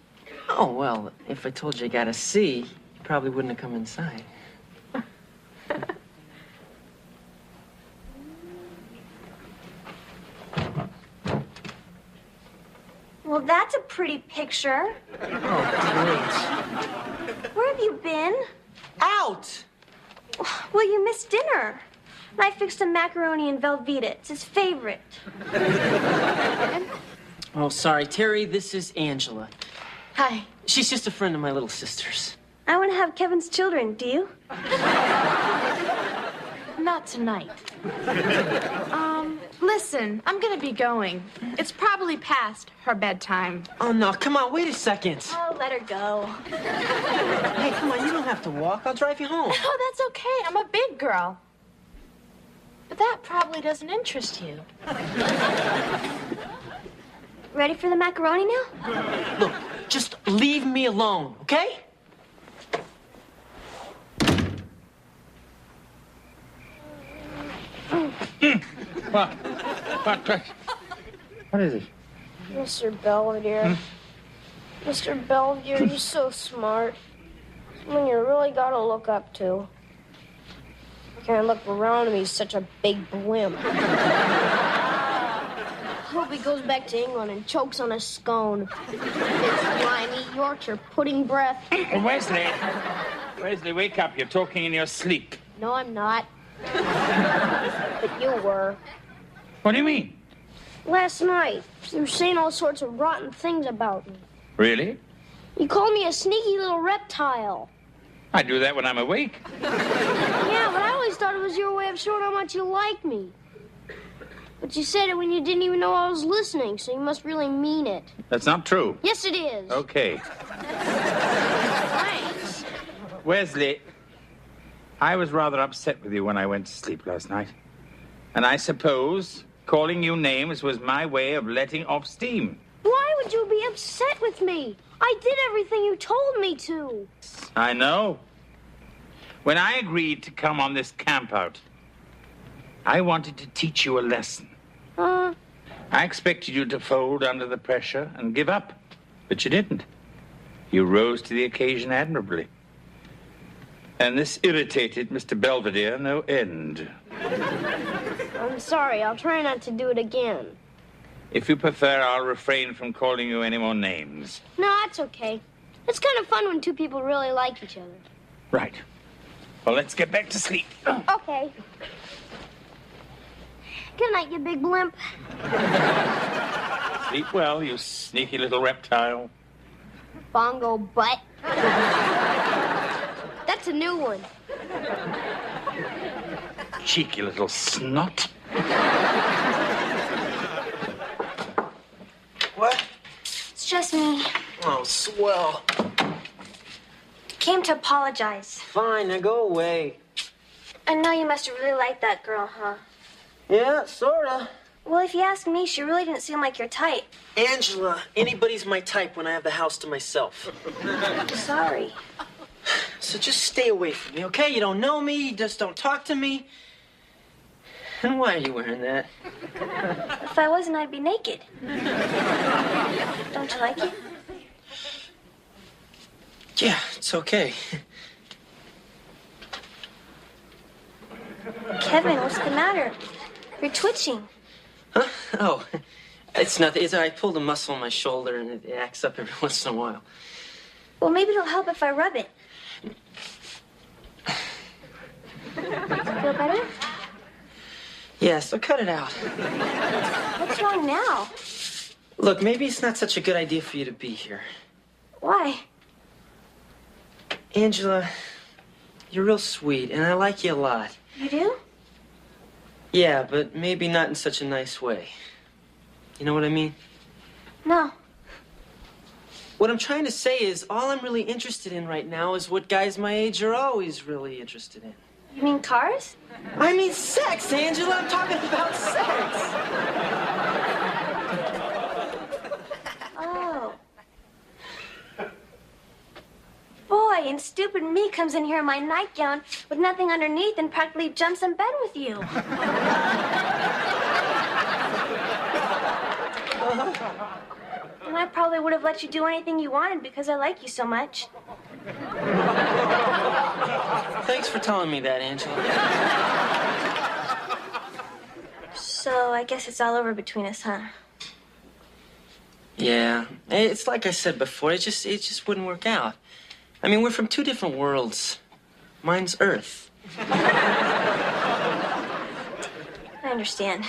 [SPEAKER 4] Oh, well, if I told you I got a C, you probably wouldn't have come inside.
[SPEAKER 1] Well, that's a pretty picture.
[SPEAKER 4] Oh, great.
[SPEAKER 1] Where have you been?
[SPEAKER 4] Out!
[SPEAKER 1] Well, you missed dinner. And I fixed him macaroni and Velveeta. It's his favorite.
[SPEAKER 4] Oh, sorry, Terry, this is Angela.
[SPEAKER 7] Hi.
[SPEAKER 4] She's just a friend of my little sister's.
[SPEAKER 1] I want to have Kevin's children. Do you?
[SPEAKER 7] Not tonight. Listen, I'm gonna be going. It's probably past her bedtime.
[SPEAKER 4] Oh, no, come on, wait a second.
[SPEAKER 1] Oh, let her go.
[SPEAKER 4] Hey, come on, you don't have to walk. I'll drive you home.
[SPEAKER 7] Oh, that's okay. I'm a big girl. But that probably doesn't interest you.
[SPEAKER 1] Ready for the macaroni now?
[SPEAKER 4] Look, just leave me alone, okay?
[SPEAKER 2] What is it?
[SPEAKER 1] Mr. Belvedere. Mr. Belvedere, you're so smart. Someone you really gotta look up to. I can't look around him, he's such a big blimp. Hope he goes back to England and chokes on a scone. It's slimy Yorkshire pudding breath.
[SPEAKER 2] Oh, Wesley. Wesley, wake up. You're talking in your sleep.
[SPEAKER 1] No, I'm not. But you were.
[SPEAKER 2] What do you mean?
[SPEAKER 1] Last night, you were saying all sorts of rotten things about me.
[SPEAKER 2] Really?
[SPEAKER 1] You called me a sneaky little reptile.
[SPEAKER 2] I do that when I'm awake.
[SPEAKER 1] Yeah, but I always thought it was your way of showing how much you like me. But you said it when you didn't even know I was listening, so you must really mean it.
[SPEAKER 2] That's not true.
[SPEAKER 1] Yes, it is.
[SPEAKER 2] Okay.
[SPEAKER 1] Thanks.
[SPEAKER 2] Wesley, I was rather upset with you when I went to sleep last night. And I suppose calling you names was my way of letting off steam.
[SPEAKER 1] Why would afraid you'd be upset with me. I did everything you told me to.
[SPEAKER 2] I know. When I agreed to come on this camp out, I wanted to teach you a lesson. I expected you to fold under the pressure and give up, but you didn't. You rose to the occasion admirably. And this irritated Mr. Belvedere no end.
[SPEAKER 1] I'm sorry. I'll try not to do it again.
[SPEAKER 2] If you prefer, I'll refrain from calling you any more names.
[SPEAKER 1] No, that's okay. It's kind of fun when two people really like each other.
[SPEAKER 2] Right. Well, let's get back to sleep.
[SPEAKER 1] Okay. Good night, you big blimp.
[SPEAKER 2] Sleep well, you sneaky little reptile.
[SPEAKER 1] Bongo butt. That's a new one.
[SPEAKER 2] Cheeky little snot.
[SPEAKER 4] What?
[SPEAKER 7] It's just me.
[SPEAKER 4] Oh, swell.
[SPEAKER 7] Came to apologize.
[SPEAKER 4] Fine, now go away.
[SPEAKER 7] I know you must have really liked that girl, huh?
[SPEAKER 4] Yeah, sorta.
[SPEAKER 7] Well, if you ask me, she really didn't seem like your type.
[SPEAKER 4] Angela, anybody's my type when I have the house to myself.
[SPEAKER 7] Sorry.
[SPEAKER 4] So just stay away from me, okay? You don't know me, you just don't talk to me. And why are you wearing that?
[SPEAKER 7] If I wasn't, I'd be naked. Don't you like it?
[SPEAKER 4] Yeah, it's okay.
[SPEAKER 7] Kevin, what's the matter? You're twitching.
[SPEAKER 4] Huh? Oh, it's nothing. I pulled a muscle in my shoulder and it acts up every once in a while.
[SPEAKER 7] Well, maybe it'll help if I rub it. Feel better?
[SPEAKER 4] Yeah, so cut it out.
[SPEAKER 7] What's wrong now?
[SPEAKER 4] Look, maybe it's not such a good idea for you to be here.
[SPEAKER 7] Why?
[SPEAKER 4] Angela, you're real sweet, and I like you a lot.
[SPEAKER 7] You do?
[SPEAKER 4] Yeah, but maybe not in such a nice way. You know what I mean?
[SPEAKER 7] No.
[SPEAKER 4] What I'm trying to say is, all I'm really interested in right now is what guys my age are always really interested in.
[SPEAKER 7] You mean cars?
[SPEAKER 4] I mean sex, Angela. I'm talking about sex.
[SPEAKER 7] Oh. Boy, and stupid me comes in here in my nightgown with nothing underneath and practically jumps in bed with you. And I probably would have let you do anything you wanted because I like you so much.
[SPEAKER 4] Thanks for telling me that, Angela.
[SPEAKER 7] So I guess it's all over between us, huh?
[SPEAKER 4] Yeah, it's like I said before. It just wouldn't work out. I mean, we're from two different worlds. Mine's Earth.
[SPEAKER 7] I understand.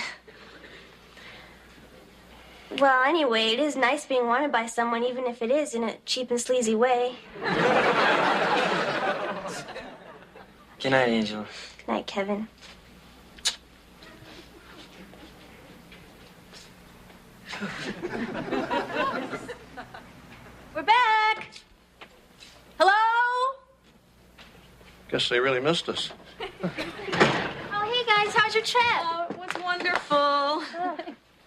[SPEAKER 7] Well, anyway, it is nice being wanted by someone, even if it is in a cheap and sleazy way.
[SPEAKER 4] Good night, Angela.
[SPEAKER 7] Good night, Kevin.
[SPEAKER 5] We're back. Hello?
[SPEAKER 3] Guess they really missed us.
[SPEAKER 1] Oh, hey, guys. How's your trip?
[SPEAKER 5] Oh, it was wonderful.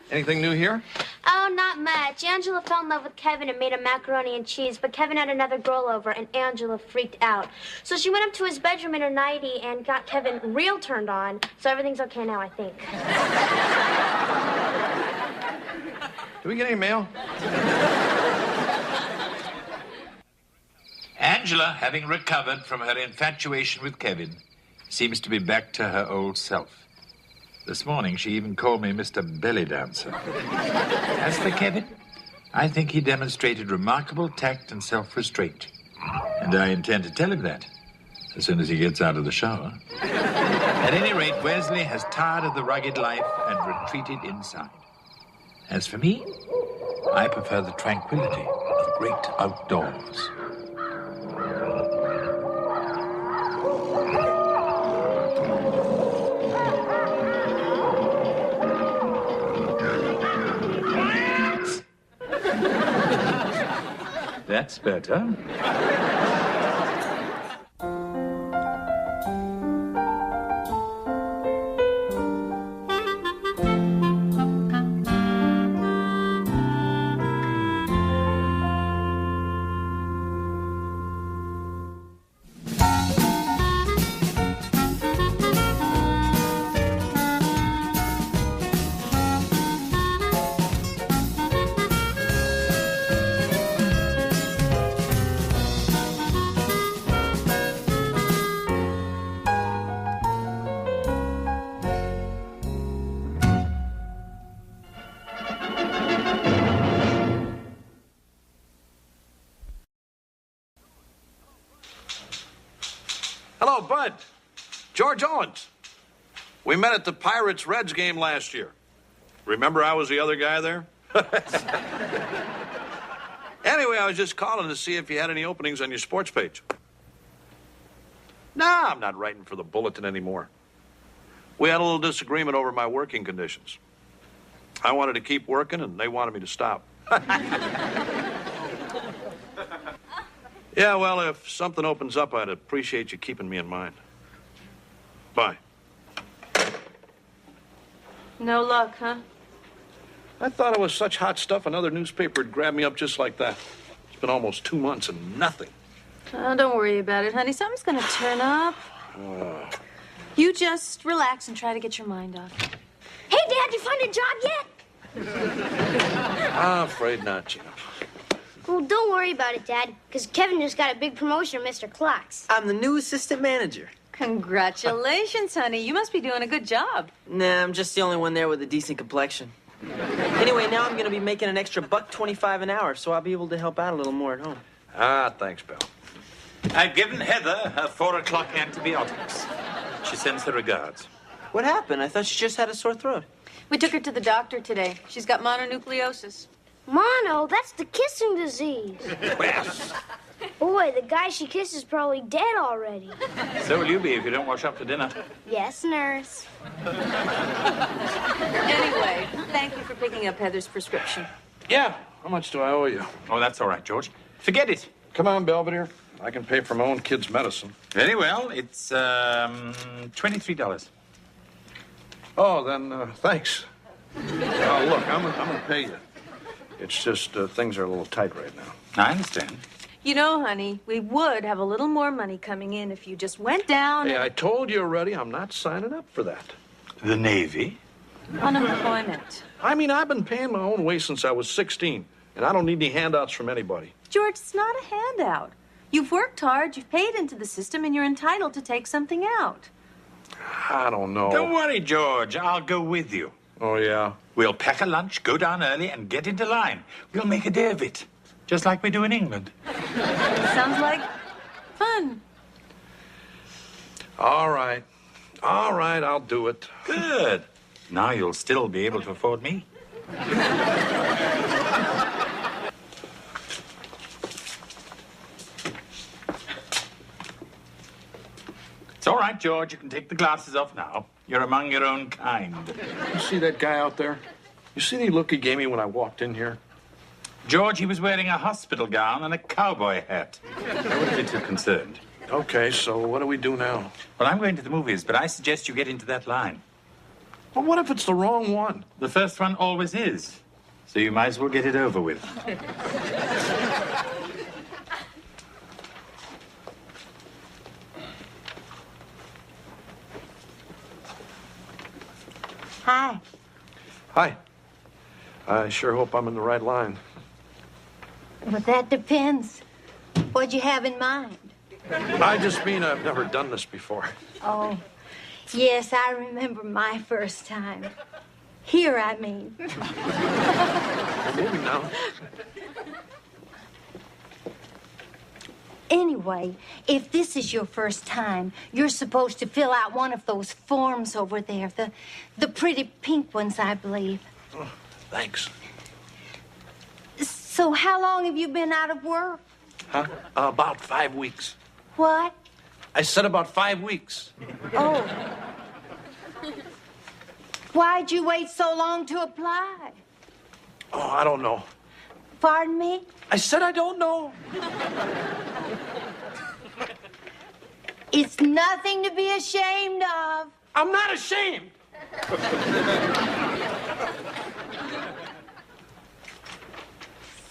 [SPEAKER 3] Anything new here?
[SPEAKER 1] Oh, not much. Angela fell in love with Kevin and made him macaroni and cheese, but Kevin had another girl over, and Angela freaked out. So she went up to his bedroom in her nightie and got Kevin real turned on, so everything's okay now, I think.
[SPEAKER 3] Did we get any mail?
[SPEAKER 2] Angela, having recovered from her infatuation with Kevin, seems to be back to her old self. This morning, she even called me Mr. Belly Dancer. As for Kevin, I think he demonstrated remarkable tact and self-restraint. And I intend to tell him that as soon as he gets out of the shower. At any rate, Wesley has tired of the rugged life and retreated inside. As for me, I prefer the tranquility of the great outdoors. That's better.
[SPEAKER 3] Hello, Bud. George Owens. We met at the Pirates-Reds game last year. Remember I was the other guy there? Anyway, I was just calling to see if you had any openings on your sports page. Nah, I'm not writing for the Bulletin anymore. We had a little disagreement over my working conditions. I wanted to keep working, and they wanted me to stop. Yeah, well, if something opens up, I'd appreciate you keeping me in mind. Bye.
[SPEAKER 5] No luck, huh?
[SPEAKER 3] I thought it was such hot stuff another newspaper would grab me up just like that. It's been almost 2 months and nothing.
[SPEAKER 5] Oh, don't worry about it, honey. Something's gonna turn up. You just relax and try to get your mind off.
[SPEAKER 1] Hey, Dad, you find a job yet?
[SPEAKER 3] I'm afraid not, Gina.
[SPEAKER 1] Well, don't worry about it, Dad, because Kevin just got a big promotion, Mr. Clocks.
[SPEAKER 4] I'm the new assistant manager.
[SPEAKER 5] Congratulations, honey. You must be doing a good job.
[SPEAKER 4] Nah, I'm just the only one there with a decent complexion. Anyway, now I'm going to be making an extra $1.25 an hour, so I'll be able to help out a little more at home.
[SPEAKER 3] Ah, thanks, Bill.
[SPEAKER 2] I've given Heather her 4 o'clock antibiotics. She sends her regards.
[SPEAKER 4] What happened? I thought she just had a sore throat.
[SPEAKER 5] We took her to the doctor today. She's got mononucleosis.
[SPEAKER 1] Mono, that's the kissing disease.
[SPEAKER 2] Well,
[SPEAKER 1] Boy, the guy she kissed is probably dead already.
[SPEAKER 2] so will you be if you don't wash up for dinner.
[SPEAKER 1] Yes, nurse.
[SPEAKER 5] Anyway, thank you for picking up Heather's prescription.
[SPEAKER 3] Yeah, how much do I owe you?
[SPEAKER 2] Oh, that's all right, George. Forget it.
[SPEAKER 3] Come on, Belvedere. I can pay for my own kid's medicine.
[SPEAKER 2] Very well. It's $23.
[SPEAKER 3] Oh, then, thanks. Look, I'm gonna pay you. It's just things are a little tight right now.
[SPEAKER 2] I understand.
[SPEAKER 5] You know, honey, we would have a little more money coming in if you just went down
[SPEAKER 3] Hey, I told you already, I'm not signing up for that.
[SPEAKER 2] The Navy?
[SPEAKER 5] unemployment.
[SPEAKER 3] I mean, I've been paying my own way since I was 16, and I don't need any handouts from anybody.
[SPEAKER 5] George, it's not a handout. You've worked hard, you've paid into the system, and you're entitled to take something out.
[SPEAKER 3] I don't know.
[SPEAKER 2] Don't worry, George. I'll go with you.
[SPEAKER 3] Oh, yeah?
[SPEAKER 2] We'll pack a lunch, go down early, and get into line. We'll make a day of it, just like we do in England.
[SPEAKER 5] Sounds like fun.
[SPEAKER 3] All right. All right, I'll do it.
[SPEAKER 2] Good. Now you'll still be able to afford me. It's all right, George. You can take the glasses off now. You're among your own kind.
[SPEAKER 3] You see that guy out there? You see the look he gave me when I walked in here?
[SPEAKER 2] George, he was wearing a hospital gown and a cowboy hat. I wouldn't be too concerned.
[SPEAKER 3] Okay, so what do we do now?
[SPEAKER 2] Well, I'm going to the movies, but I suggest you get into that line.
[SPEAKER 3] Well, what if it's the wrong one?
[SPEAKER 2] The first one always is. So you might as well get it over with.
[SPEAKER 5] Hi.
[SPEAKER 3] Hi. I sure hope I'm in the right line.
[SPEAKER 8] Well, that depends. What'd you have in mind?
[SPEAKER 3] I just mean I've never done this before.
[SPEAKER 8] Oh, yes, I remember my first time. Here, I mean.
[SPEAKER 3] We're moving now.
[SPEAKER 8] Anyway, if this is your first time, you're supposed to fill out one of those forms over there. The pretty pink ones, I believe.
[SPEAKER 3] Oh, thanks.
[SPEAKER 8] So how long have you been out of work?
[SPEAKER 3] Huh? About 5 weeks.
[SPEAKER 8] What?
[SPEAKER 3] I said about 5 weeks.
[SPEAKER 8] Oh. Why'd you wait so long to apply?
[SPEAKER 3] Oh, I don't know.
[SPEAKER 8] Pardon me?
[SPEAKER 3] I said I don't know.
[SPEAKER 8] It's nothing to be ashamed of.
[SPEAKER 3] I'm not ashamed.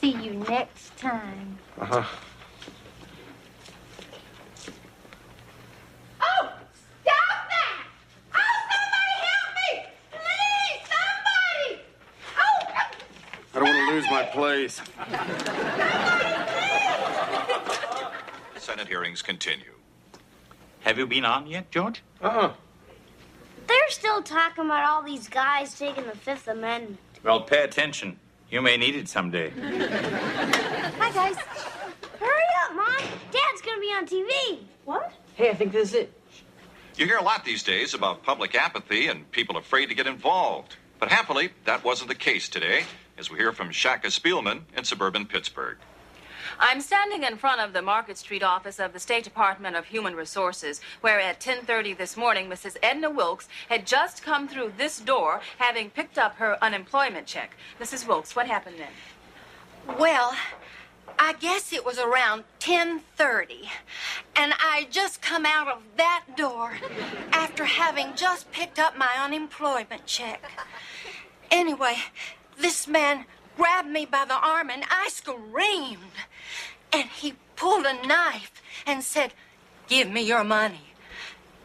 [SPEAKER 8] See you next time.
[SPEAKER 3] Uh-huh.
[SPEAKER 1] Oh, stop that! Oh, somebody help me! Please, somebody! Oh!
[SPEAKER 3] I don't want to lose my place.
[SPEAKER 9] Senate hearings continue.
[SPEAKER 2] Have you been on yet, George?
[SPEAKER 3] Uh-uh.
[SPEAKER 1] They're still talking about all these guys taking the Fifth Amendment.
[SPEAKER 2] Well, pay attention. You may need it someday.
[SPEAKER 1] Hi, guys. Hurry up, Mom. Dad's gonna be on TV.
[SPEAKER 5] What?
[SPEAKER 4] Hey, I think this is it.
[SPEAKER 9] You hear a lot these days about public apathy and people afraid to get involved. But happily, that wasn't the case today, as we hear from Shaka Spielman in suburban Pittsburgh.
[SPEAKER 10] I'm standing in front of the Market Street office of the State Department of Human Resources, where at 10:30 this morning, Mrs. Edna Wilkes had just come through this door, having picked up her unemployment check. Mrs. Wilkes, what happened then?
[SPEAKER 8] Well, I guess it was around 10:30, and I just come out of that door after having just picked up my unemployment check. Anyway, this man grabbed me by the arm and I screamed. And he pulled a knife and said, "Give me your money."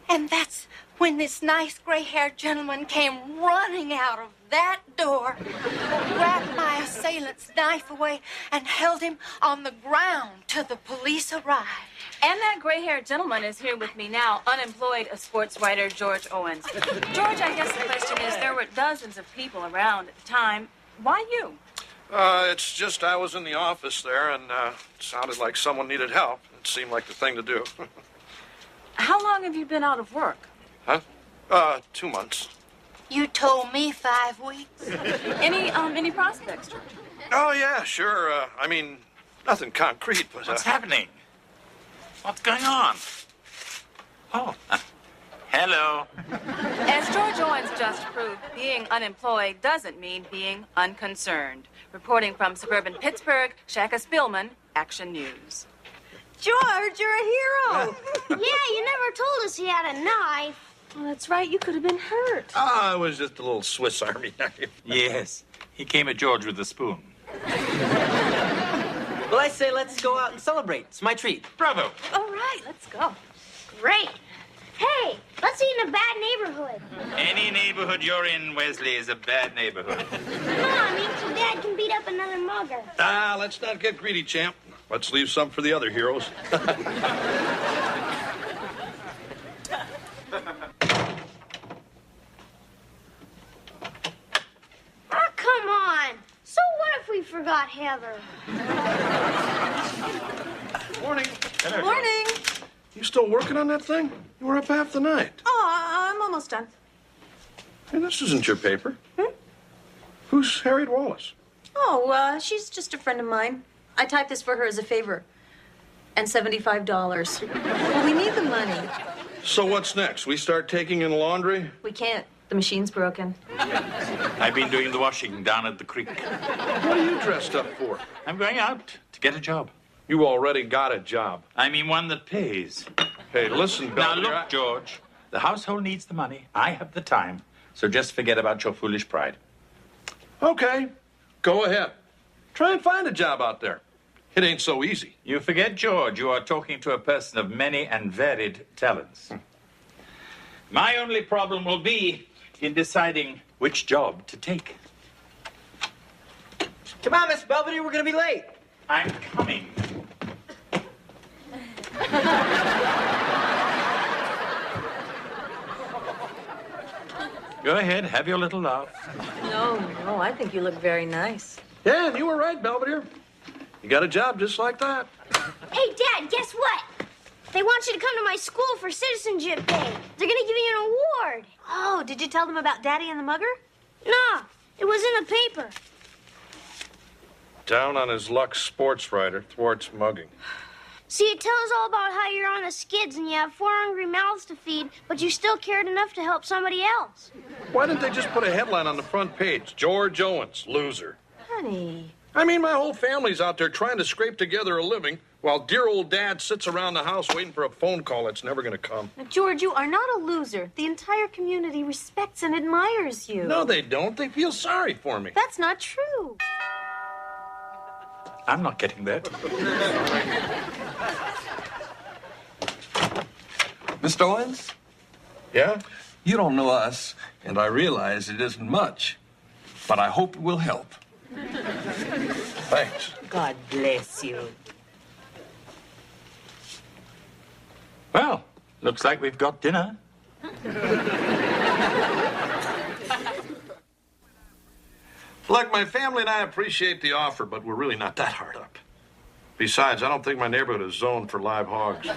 [SPEAKER 8] And that's when this nice gray-haired gentleman came running out of that door, grabbed my assailant's knife away, and held him on the ground till the police arrived.
[SPEAKER 10] And that gray-haired gentleman is here with me now, unemployed sports writer George Owens. George, I guess the question is, there were dozens of people around at the time. Why you?
[SPEAKER 3] It's just I was in the office there, and it sounded like someone needed help. It seemed like the thing to do.
[SPEAKER 10] How long have you been out of work?
[SPEAKER 3] Huh? 2 months.
[SPEAKER 8] You told me 5 weeks.
[SPEAKER 10] Any prospects, George?
[SPEAKER 3] Oh, yeah, sure. I mean, nothing concrete, but...
[SPEAKER 2] What's happening? What's going on? Oh, hello.
[SPEAKER 10] As George Owens just proved, being unemployed doesn't mean being unconcerned. Reporting from suburban Pittsburgh, Shaka Spielman, Action News.
[SPEAKER 5] George, you're a hero.
[SPEAKER 1] Yeah, you never told us he had a knife.
[SPEAKER 5] Well, that's right. You could have been hurt.
[SPEAKER 3] Ah, it was just a little Swiss Army knife.
[SPEAKER 2] Yes, he came at George with a spoon.
[SPEAKER 4] Well, I say let's go out and celebrate. It's my treat.
[SPEAKER 2] Bravo.
[SPEAKER 5] All right, let's go.
[SPEAKER 1] Great. Hey, let's eat in a bad neighborhood.
[SPEAKER 2] Any neighborhood you're in, Wesley, is a bad neighborhood.
[SPEAKER 1] Mom, means your dad can beat up another mugger.
[SPEAKER 3] Ah, let's not get greedy, champ. Let's leave some for the other heroes.
[SPEAKER 1] Oh, come on. So what if we forgot Heather?
[SPEAKER 3] Morning.
[SPEAKER 5] Morning.
[SPEAKER 3] You still working on that thing? You were up half the night.
[SPEAKER 5] Oh, I'm almost done.
[SPEAKER 3] Hey, this isn't your paper. Who's Harriet Wallace?
[SPEAKER 5] Oh, she's just a friend of mine. I typed this for her as a favor. And $75. Well, we need the money.
[SPEAKER 3] So what's next? We start taking in laundry?
[SPEAKER 5] We can't. The machine's broken.
[SPEAKER 2] I've been doing the washing down at the creek.
[SPEAKER 3] What are you dressed up for?
[SPEAKER 2] I'm going out to get a job.
[SPEAKER 3] You already got a job.
[SPEAKER 2] I mean one that pays.
[SPEAKER 3] Hey, listen,
[SPEAKER 2] Now
[SPEAKER 3] Belvedere.
[SPEAKER 2] look, George, the household needs the money. I have the time. So just forget about your foolish pride.
[SPEAKER 3] Okay, go ahead. Try and find a job out there. It ain't so easy.
[SPEAKER 2] You forget, George, you are talking to a person of many and varied talents. My only problem will be in deciding which job to take.
[SPEAKER 4] Come on, Miss Belvedere, we're gonna be late.
[SPEAKER 2] I'm coming. Go ahead, have your little laugh.
[SPEAKER 5] No, I think you look very nice.
[SPEAKER 3] Yeah, and you were right, Belvedere. You got a job just like that.
[SPEAKER 1] Hey, Dad, guess what? They want you to come to my school for Citizenship Day. They're gonna give you an award.
[SPEAKER 5] Oh, did you tell them about Daddy and the mugger?
[SPEAKER 1] Nah, it was in the paper.
[SPEAKER 3] Down on his luck, sports writer thwarts mugging.
[SPEAKER 1] See, it tells all about how you're on the skids and you have 4 hungry mouths to feed, but you still cared enough to help somebody else.
[SPEAKER 3] Why didn't they just put a headline on the front page? George Owens, loser.
[SPEAKER 5] Honey.
[SPEAKER 3] I mean, my whole family's out there trying to scrape together a living while dear old Dad sits around the house waiting for a phone call that's never going to come.
[SPEAKER 5] Now, George, you are not a loser. The entire community respects and admires you.
[SPEAKER 3] No, they don't. They feel sorry for me.
[SPEAKER 5] That's not true.
[SPEAKER 2] I'm not getting that.
[SPEAKER 11] Mr. Owens?
[SPEAKER 3] Yeah?
[SPEAKER 11] You don't know us, and I realize it isn't much, but I hope it will help.
[SPEAKER 3] Thanks.
[SPEAKER 5] God bless you.
[SPEAKER 2] Well, looks like we've got dinner.
[SPEAKER 3] Look, my family and I appreciate the offer, but we're really not that hard up. Besides, I don't think my neighborhood is zoned for live hogs.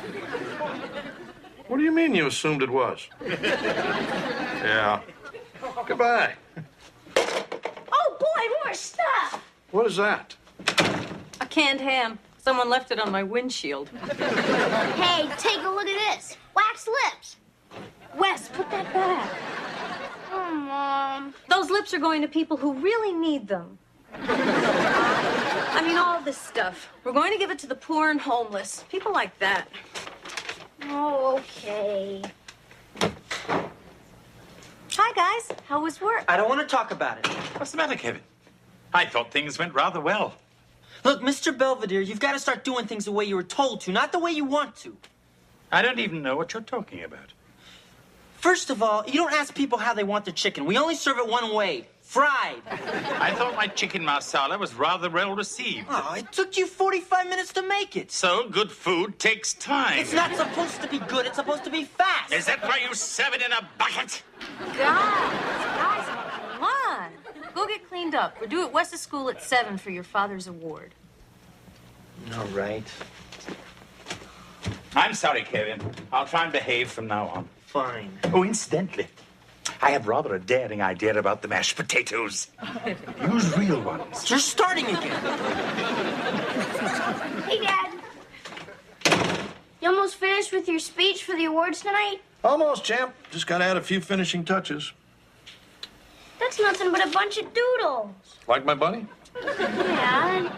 [SPEAKER 3] What do you mean you assumed it was? Yeah. Goodbye.
[SPEAKER 5] Oh, boy, more stuff!
[SPEAKER 3] What is that?
[SPEAKER 5] A canned ham. Someone left it on my windshield.
[SPEAKER 1] Hey, take a look at this. Wax lips.
[SPEAKER 5] Wes, put that back.
[SPEAKER 1] Oh, Mom.
[SPEAKER 5] Those lips are going to people who really need them. I mean, all this stuff. We're going to give it to the poor and homeless. People like that.
[SPEAKER 1] Oh, okay.
[SPEAKER 5] Hi, guys. How was work?
[SPEAKER 4] I don't want to talk about it.
[SPEAKER 2] What's the matter, Kevin? I thought things went rather well.
[SPEAKER 4] Look, Mr. Belvedere, you've got to start doing things the way you were told to, not the way you want to.
[SPEAKER 2] I don't even know what you're talking about.
[SPEAKER 4] First of all, you don't ask people how they want their chicken. We only serve it one way, fried.
[SPEAKER 2] I thought my chicken marsala was rather well received.
[SPEAKER 4] Oh, it took you 45 minutes to make it.
[SPEAKER 2] So good food takes time.
[SPEAKER 4] It's not supposed to be good. It's supposed to be fast.
[SPEAKER 2] Is that why you serve it in a bucket?
[SPEAKER 5] Guys, come on. Go get cleaned up. We're due at Wes's school at 7 for your father's award.
[SPEAKER 4] All right.
[SPEAKER 2] I'm sorry, Kevin. I'll try and behave from now on.
[SPEAKER 4] Fine.
[SPEAKER 2] Oh, incidentally, I have rather a daring idea about the mashed potatoes. Use real ones.
[SPEAKER 4] You're starting again.
[SPEAKER 1] Hey, Dad. You almost finished with your speech for the awards tonight?
[SPEAKER 3] Almost, champ. Just got to add a few finishing touches.
[SPEAKER 1] That's nothing but a bunch of doodles.
[SPEAKER 3] Like my buddy?
[SPEAKER 1] Yeah.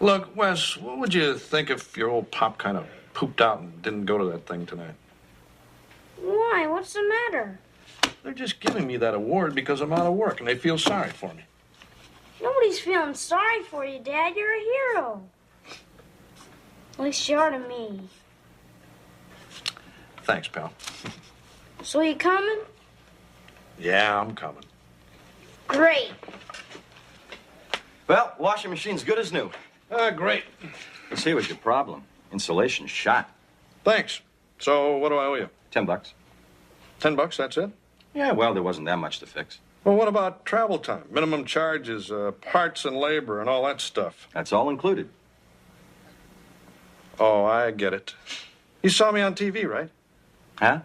[SPEAKER 3] Look, Wes, what would you think if your old pop kind of pooped out and didn't go to that thing tonight?
[SPEAKER 1] Why? What's the matter?
[SPEAKER 3] They're just giving me that award because I'm out of work and they feel sorry for me.
[SPEAKER 1] Nobody's feeling sorry for you, Dad. You're a hero. At least you are to me.
[SPEAKER 3] Thanks, pal.
[SPEAKER 1] So you coming?
[SPEAKER 3] Yeah, I'm coming.
[SPEAKER 1] Great.
[SPEAKER 12] Well, washing machine's good as new.
[SPEAKER 3] Great.
[SPEAKER 12] Let's see what's your problem. Insulation's shot.
[SPEAKER 3] Thanks. So, what do I owe you?
[SPEAKER 12] $10.
[SPEAKER 3] $10, that's it?
[SPEAKER 12] Yeah, well, there wasn't that much to fix.
[SPEAKER 3] Well, what about travel time, minimum charges, parts and labor, and all that stuff?
[SPEAKER 12] That's all included.
[SPEAKER 3] Oh, I get it. You saw me on TV, right?
[SPEAKER 12] Huh?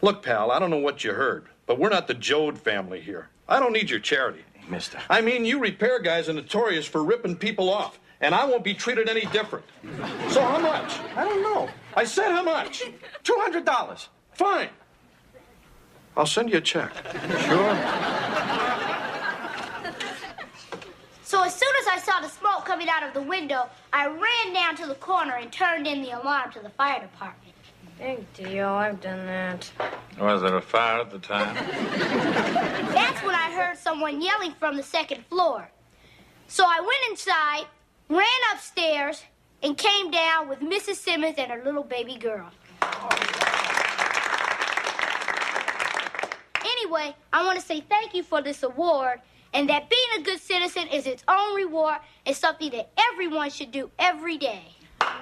[SPEAKER 3] Look, pal, I don't know what you heard, but we're not the Jode family here. I don't need your charity.
[SPEAKER 12] Hey, mister.
[SPEAKER 3] I mean, you repair guys are notorious for ripping people off, and I won't be treated any different. So how much?
[SPEAKER 12] I don't know.
[SPEAKER 3] I said how much?
[SPEAKER 12] $200.
[SPEAKER 3] Fine. I'll send you a check.
[SPEAKER 12] Sure.
[SPEAKER 1] So as soon as I saw the smoke coming out of the window, I ran down to the corner and turned in the alarm to the fire department.
[SPEAKER 5] Big deal. I've done that.
[SPEAKER 2] Was there a fire at the time?
[SPEAKER 1] That's when I heard someone yelling from the second floor. So I went inside, ran upstairs, and came down with Mrs. Simmons and her little baby girl. Anyway, I want to say thank you for this award, and that being a good citizen is its own reward and something that everyone should do every day.
[SPEAKER 3] I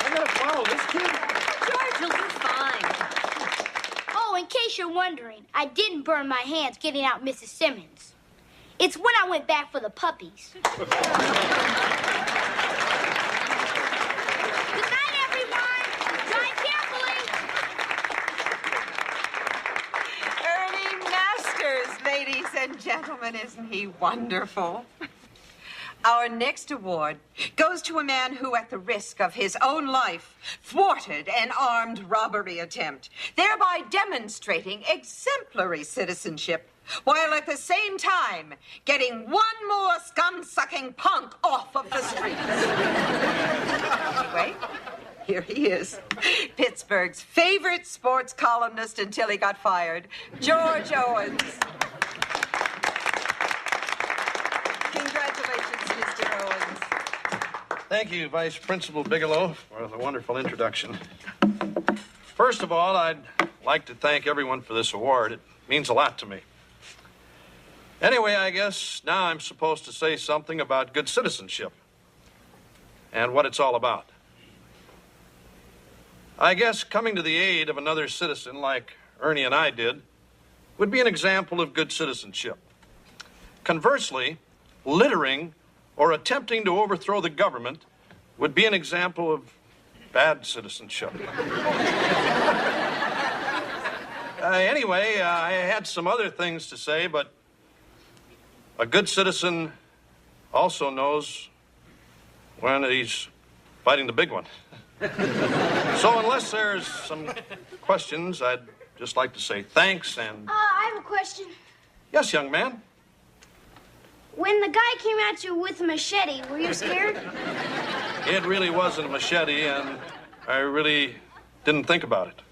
[SPEAKER 3] gotta follow this kid.
[SPEAKER 5] George, you'll do fine.
[SPEAKER 1] Oh, in case you're wondering, I didn't burn my hands getting out Mrs. Simmons. It's when I went back for the puppies. Good night, everyone. Drive carefully.
[SPEAKER 13] Ernie Masters, ladies and gentlemen, isn't he wonderful? Our next award goes to a man who, at the risk of his own life, thwarted an armed robbery attempt, thereby demonstrating exemplary citizenship, while at the same time getting one more scum-sucking punk off of the streets. Anyway, here he is, Pittsburgh's favorite sports columnist until he got fired, George Owens. Congratulations, Mr. Owens.
[SPEAKER 3] Thank you, Vice Principal Bigelow, for the wonderful introduction. First of all, I'd like to thank everyone for this award. It means a lot to me. Anyway, I guess now I'm supposed to say something about good citizenship and what it's all about. I guess coming to the aid of another citizen like Ernie and I did would be an example of good citizenship. Conversely, littering or attempting to overthrow the government would be an example of bad citizenship. Anyway, I had some other things to say, but a good citizen also knows when he's fighting the big one. So unless there's some questions, I'd just like to say thanks and...
[SPEAKER 1] I have a question.
[SPEAKER 3] Yes, young man.
[SPEAKER 1] When the guy came at you with a machete, were you scared?
[SPEAKER 3] It really wasn't a machete, and I really didn't think about it.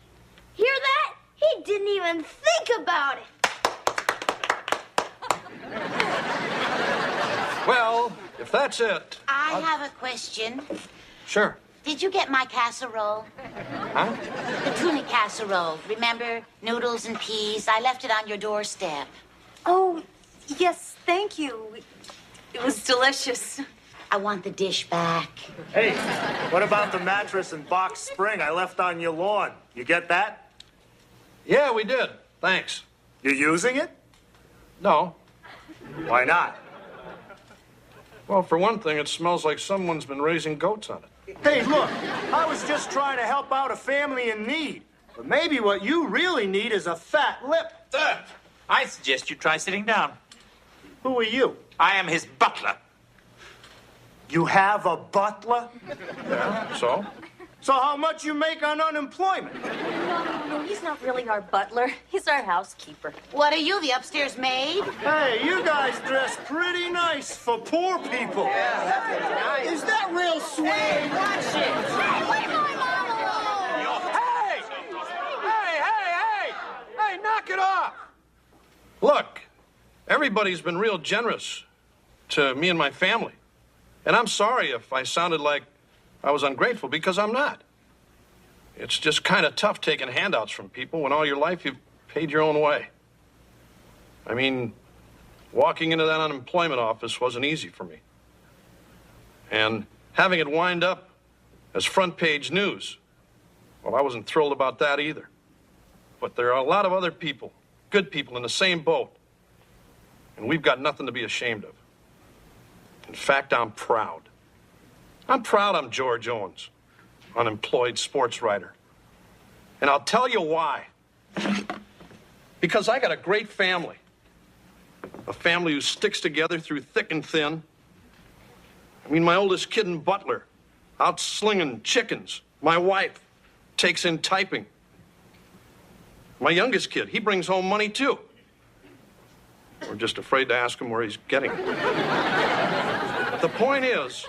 [SPEAKER 1] Hear that? He didn't even think about it.
[SPEAKER 3] Well, if that's it...
[SPEAKER 14] I have a question.
[SPEAKER 3] Sure.
[SPEAKER 14] Did you get my casserole?
[SPEAKER 3] Huh?
[SPEAKER 14] The tuna casserole. Remember, noodles and peas? I left it on your doorstep.
[SPEAKER 5] Oh, yes, thank you. It was delicious.
[SPEAKER 14] I want the dish back.
[SPEAKER 15] Hey, what about the mattress and box spring I left on your lawn? You get that?
[SPEAKER 3] Yeah, we did. Thanks.
[SPEAKER 15] You using it?
[SPEAKER 3] No.
[SPEAKER 15] Why not?
[SPEAKER 3] Well, for one thing, it smells like someone's been raising goats on it.
[SPEAKER 15] Hey, look, I was just trying to help out a family in need. But maybe what you really need is a fat lip.
[SPEAKER 2] Sir, I suggest you try sitting down.
[SPEAKER 15] Who are you?
[SPEAKER 2] I am his butler.
[SPEAKER 15] You have a butler?
[SPEAKER 3] Yeah, so?
[SPEAKER 15] So how much you make on unemployment?
[SPEAKER 5] No, he's not really our butler. He's our housekeeper.
[SPEAKER 14] What are you, the upstairs maid?
[SPEAKER 15] Hey, you guys dress pretty nice for poor people.
[SPEAKER 4] Yeah, that's nice. Is that real swag?
[SPEAKER 14] Hey, watch it.
[SPEAKER 1] Hey, leave my mom alone!
[SPEAKER 3] Hey, knock it off! Look, everybody's been real generous to me and my family. And I'm sorry if I sounded like I was ungrateful, because I'm not. It's just kind of tough taking handouts from people when all your life you've paid your own way. I mean, walking into that unemployment office wasn't easy for me. And having it wind up as front page news, well, I wasn't thrilled about that either. But there are a lot of other people, good people in the same boat. And we've got nothing to be ashamed of. In fact, I'm proud. I'm proud I'm George Owens, unemployed sports writer. And I'll tell you why. Because I got a great family. A family who sticks together through thick and thin. I mean, my oldest kid and butler, out slinging chickens. My wife takes in typing. My youngest kid, he brings home money too. We're just afraid to ask him where he's getting it. The point is,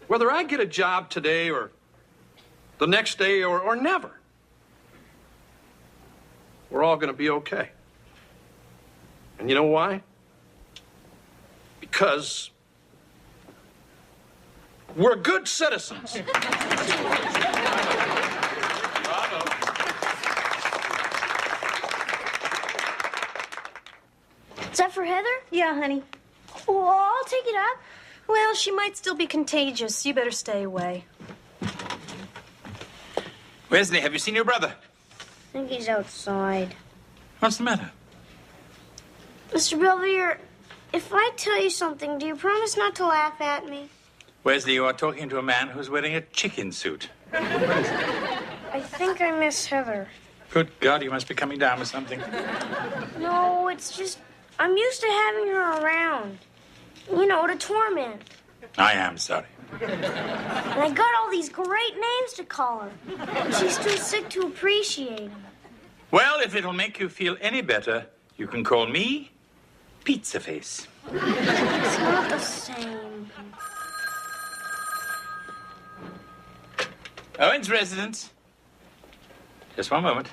[SPEAKER 3] whether I get a job today or the next day or never, we're all going to be okay. And you know why? Because we're good citizens.
[SPEAKER 1] Is that for Heather?
[SPEAKER 5] Yeah, honey.
[SPEAKER 1] Well, I'll take it up.
[SPEAKER 5] Well, she might still be contagious. You better stay away.
[SPEAKER 2] Wesley, have you seen your brother?
[SPEAKER 1] I think he's outside.
[SPEAKER 2] What's the matter?
[SPEAKER 1] Mr. Belvedere, if I tell you something, do you promise not to laugh at me?
[SPEAKER 2] Wesley, you are talking to a man who's wearing a chicken suit.
[SPEAKER 1] I think I miss Heather.
[SPEAKER 2] Good God, you must be coming down with something.
[SPEAKER 1] No, it's just I'm used to having her around. You know, to torment.
[SPEAKER 2] I am sorry.
[SPEAKER 1] And I got all these great names to call her. And she's too sick to appreciate them.
[SPEAKER 2] Well, if it'll make you feel any better, you can call me Pizza Face.
[SPEAKER 1] It's not the same.
[SPEAKER 2] Owens residence. Just one moment.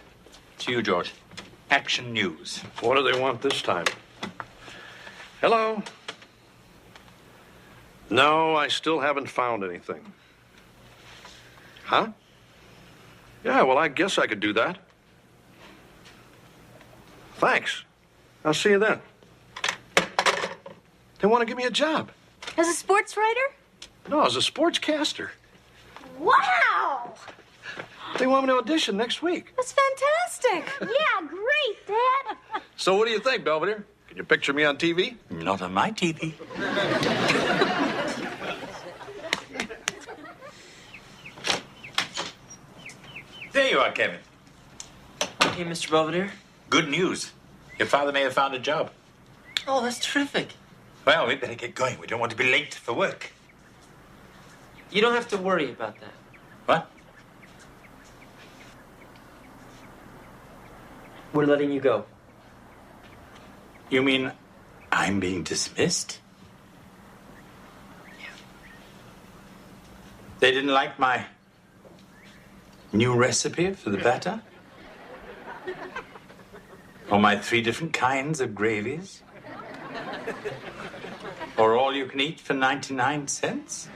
[SPEAKER 2] It's you, George. Action News.
[SPEAKER 3] What do they want this time? Hello? No, I still haven't found anything. Huh? Yeah, well, I guess I could do that. Thanks. I'll see you then. They want to give me a job.
[SPEAKER 5] As a sports writer?
[SPEAKER 3] No, as a sportscaster.
[SPEAKER 1] Wow!
[SPEAKER 3] They want me to audition next week.
[SPEAKER 5] That's fantastic.
[SPEAKER 1] Yeah, great, Dad.
[SPEAKER 3] So what do you think, Belvedere? Can you picture me on TV?
[SPEAKER 2] Not on my TV. you are, Kevin.
[SPEAKER 4] Hey, Mr. Belvedere.
[SPEAKER 2] Good news. Your father may have found a job.
[SPEAKER 4] Oh, that's terrific.
[SPEAKER 2] Well, we'd better get going. We don't want to be late for work.
[SPEAKER 4] You don't have to worry about that.
[SPEAKER 2] What?
[SPEAKER 4] We're letting you go.
[SPEAKER 2] You mean I'm being dismissed?
[SPEAKER 4] Yeah.
[SPEAKER 2] They didn't like my new recipe for the batter? Or my 3 different kinds of gravies? Or all you can eat for 99 cents?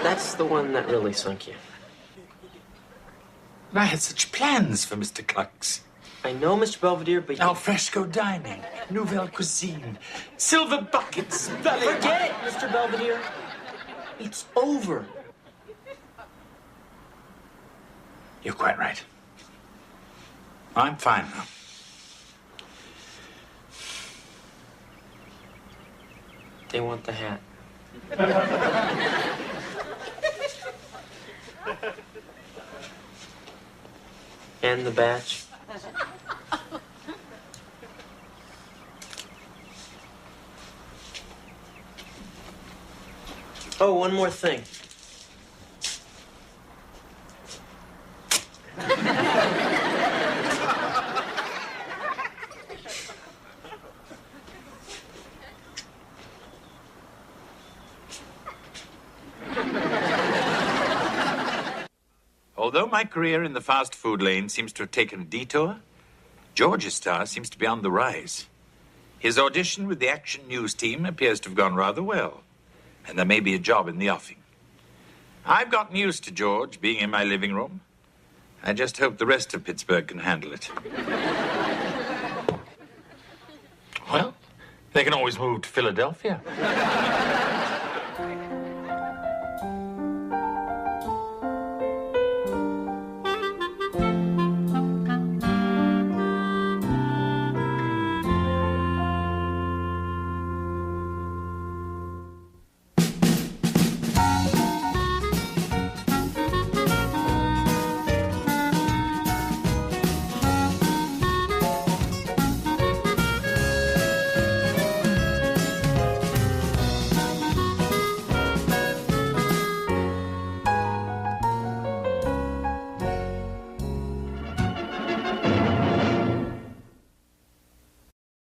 [SPEAKER 4] That's the one that really sunk you.
[SPEAKER 2] I had such plans for Mr. Clucks.
[SPEAKER 4] I know, Mr. Belvedere, but
[SPEAKER 2] Al fresco dining, nouvelle cuisine, silver buckets, ballet...
[SPEAKER 4] Forget it, Mr. Belvedere. It's over.
[SPEAKER 2] You're quite right. I'm fine now.
[SPEAKER 4] They want the hat. And the batch. Oh, one more thing.
[SPEAKER 2] Although my career in the fast food lane seems to have taken a detour, George's star seems to be on the rise. His audition with the Action News team appears to have gone rather well, and there may be a job in the offing. I've gotten used to George being in my living room. I just hope the rest of Pittsburgh can handle it. Well, they can always move to Philadelphia.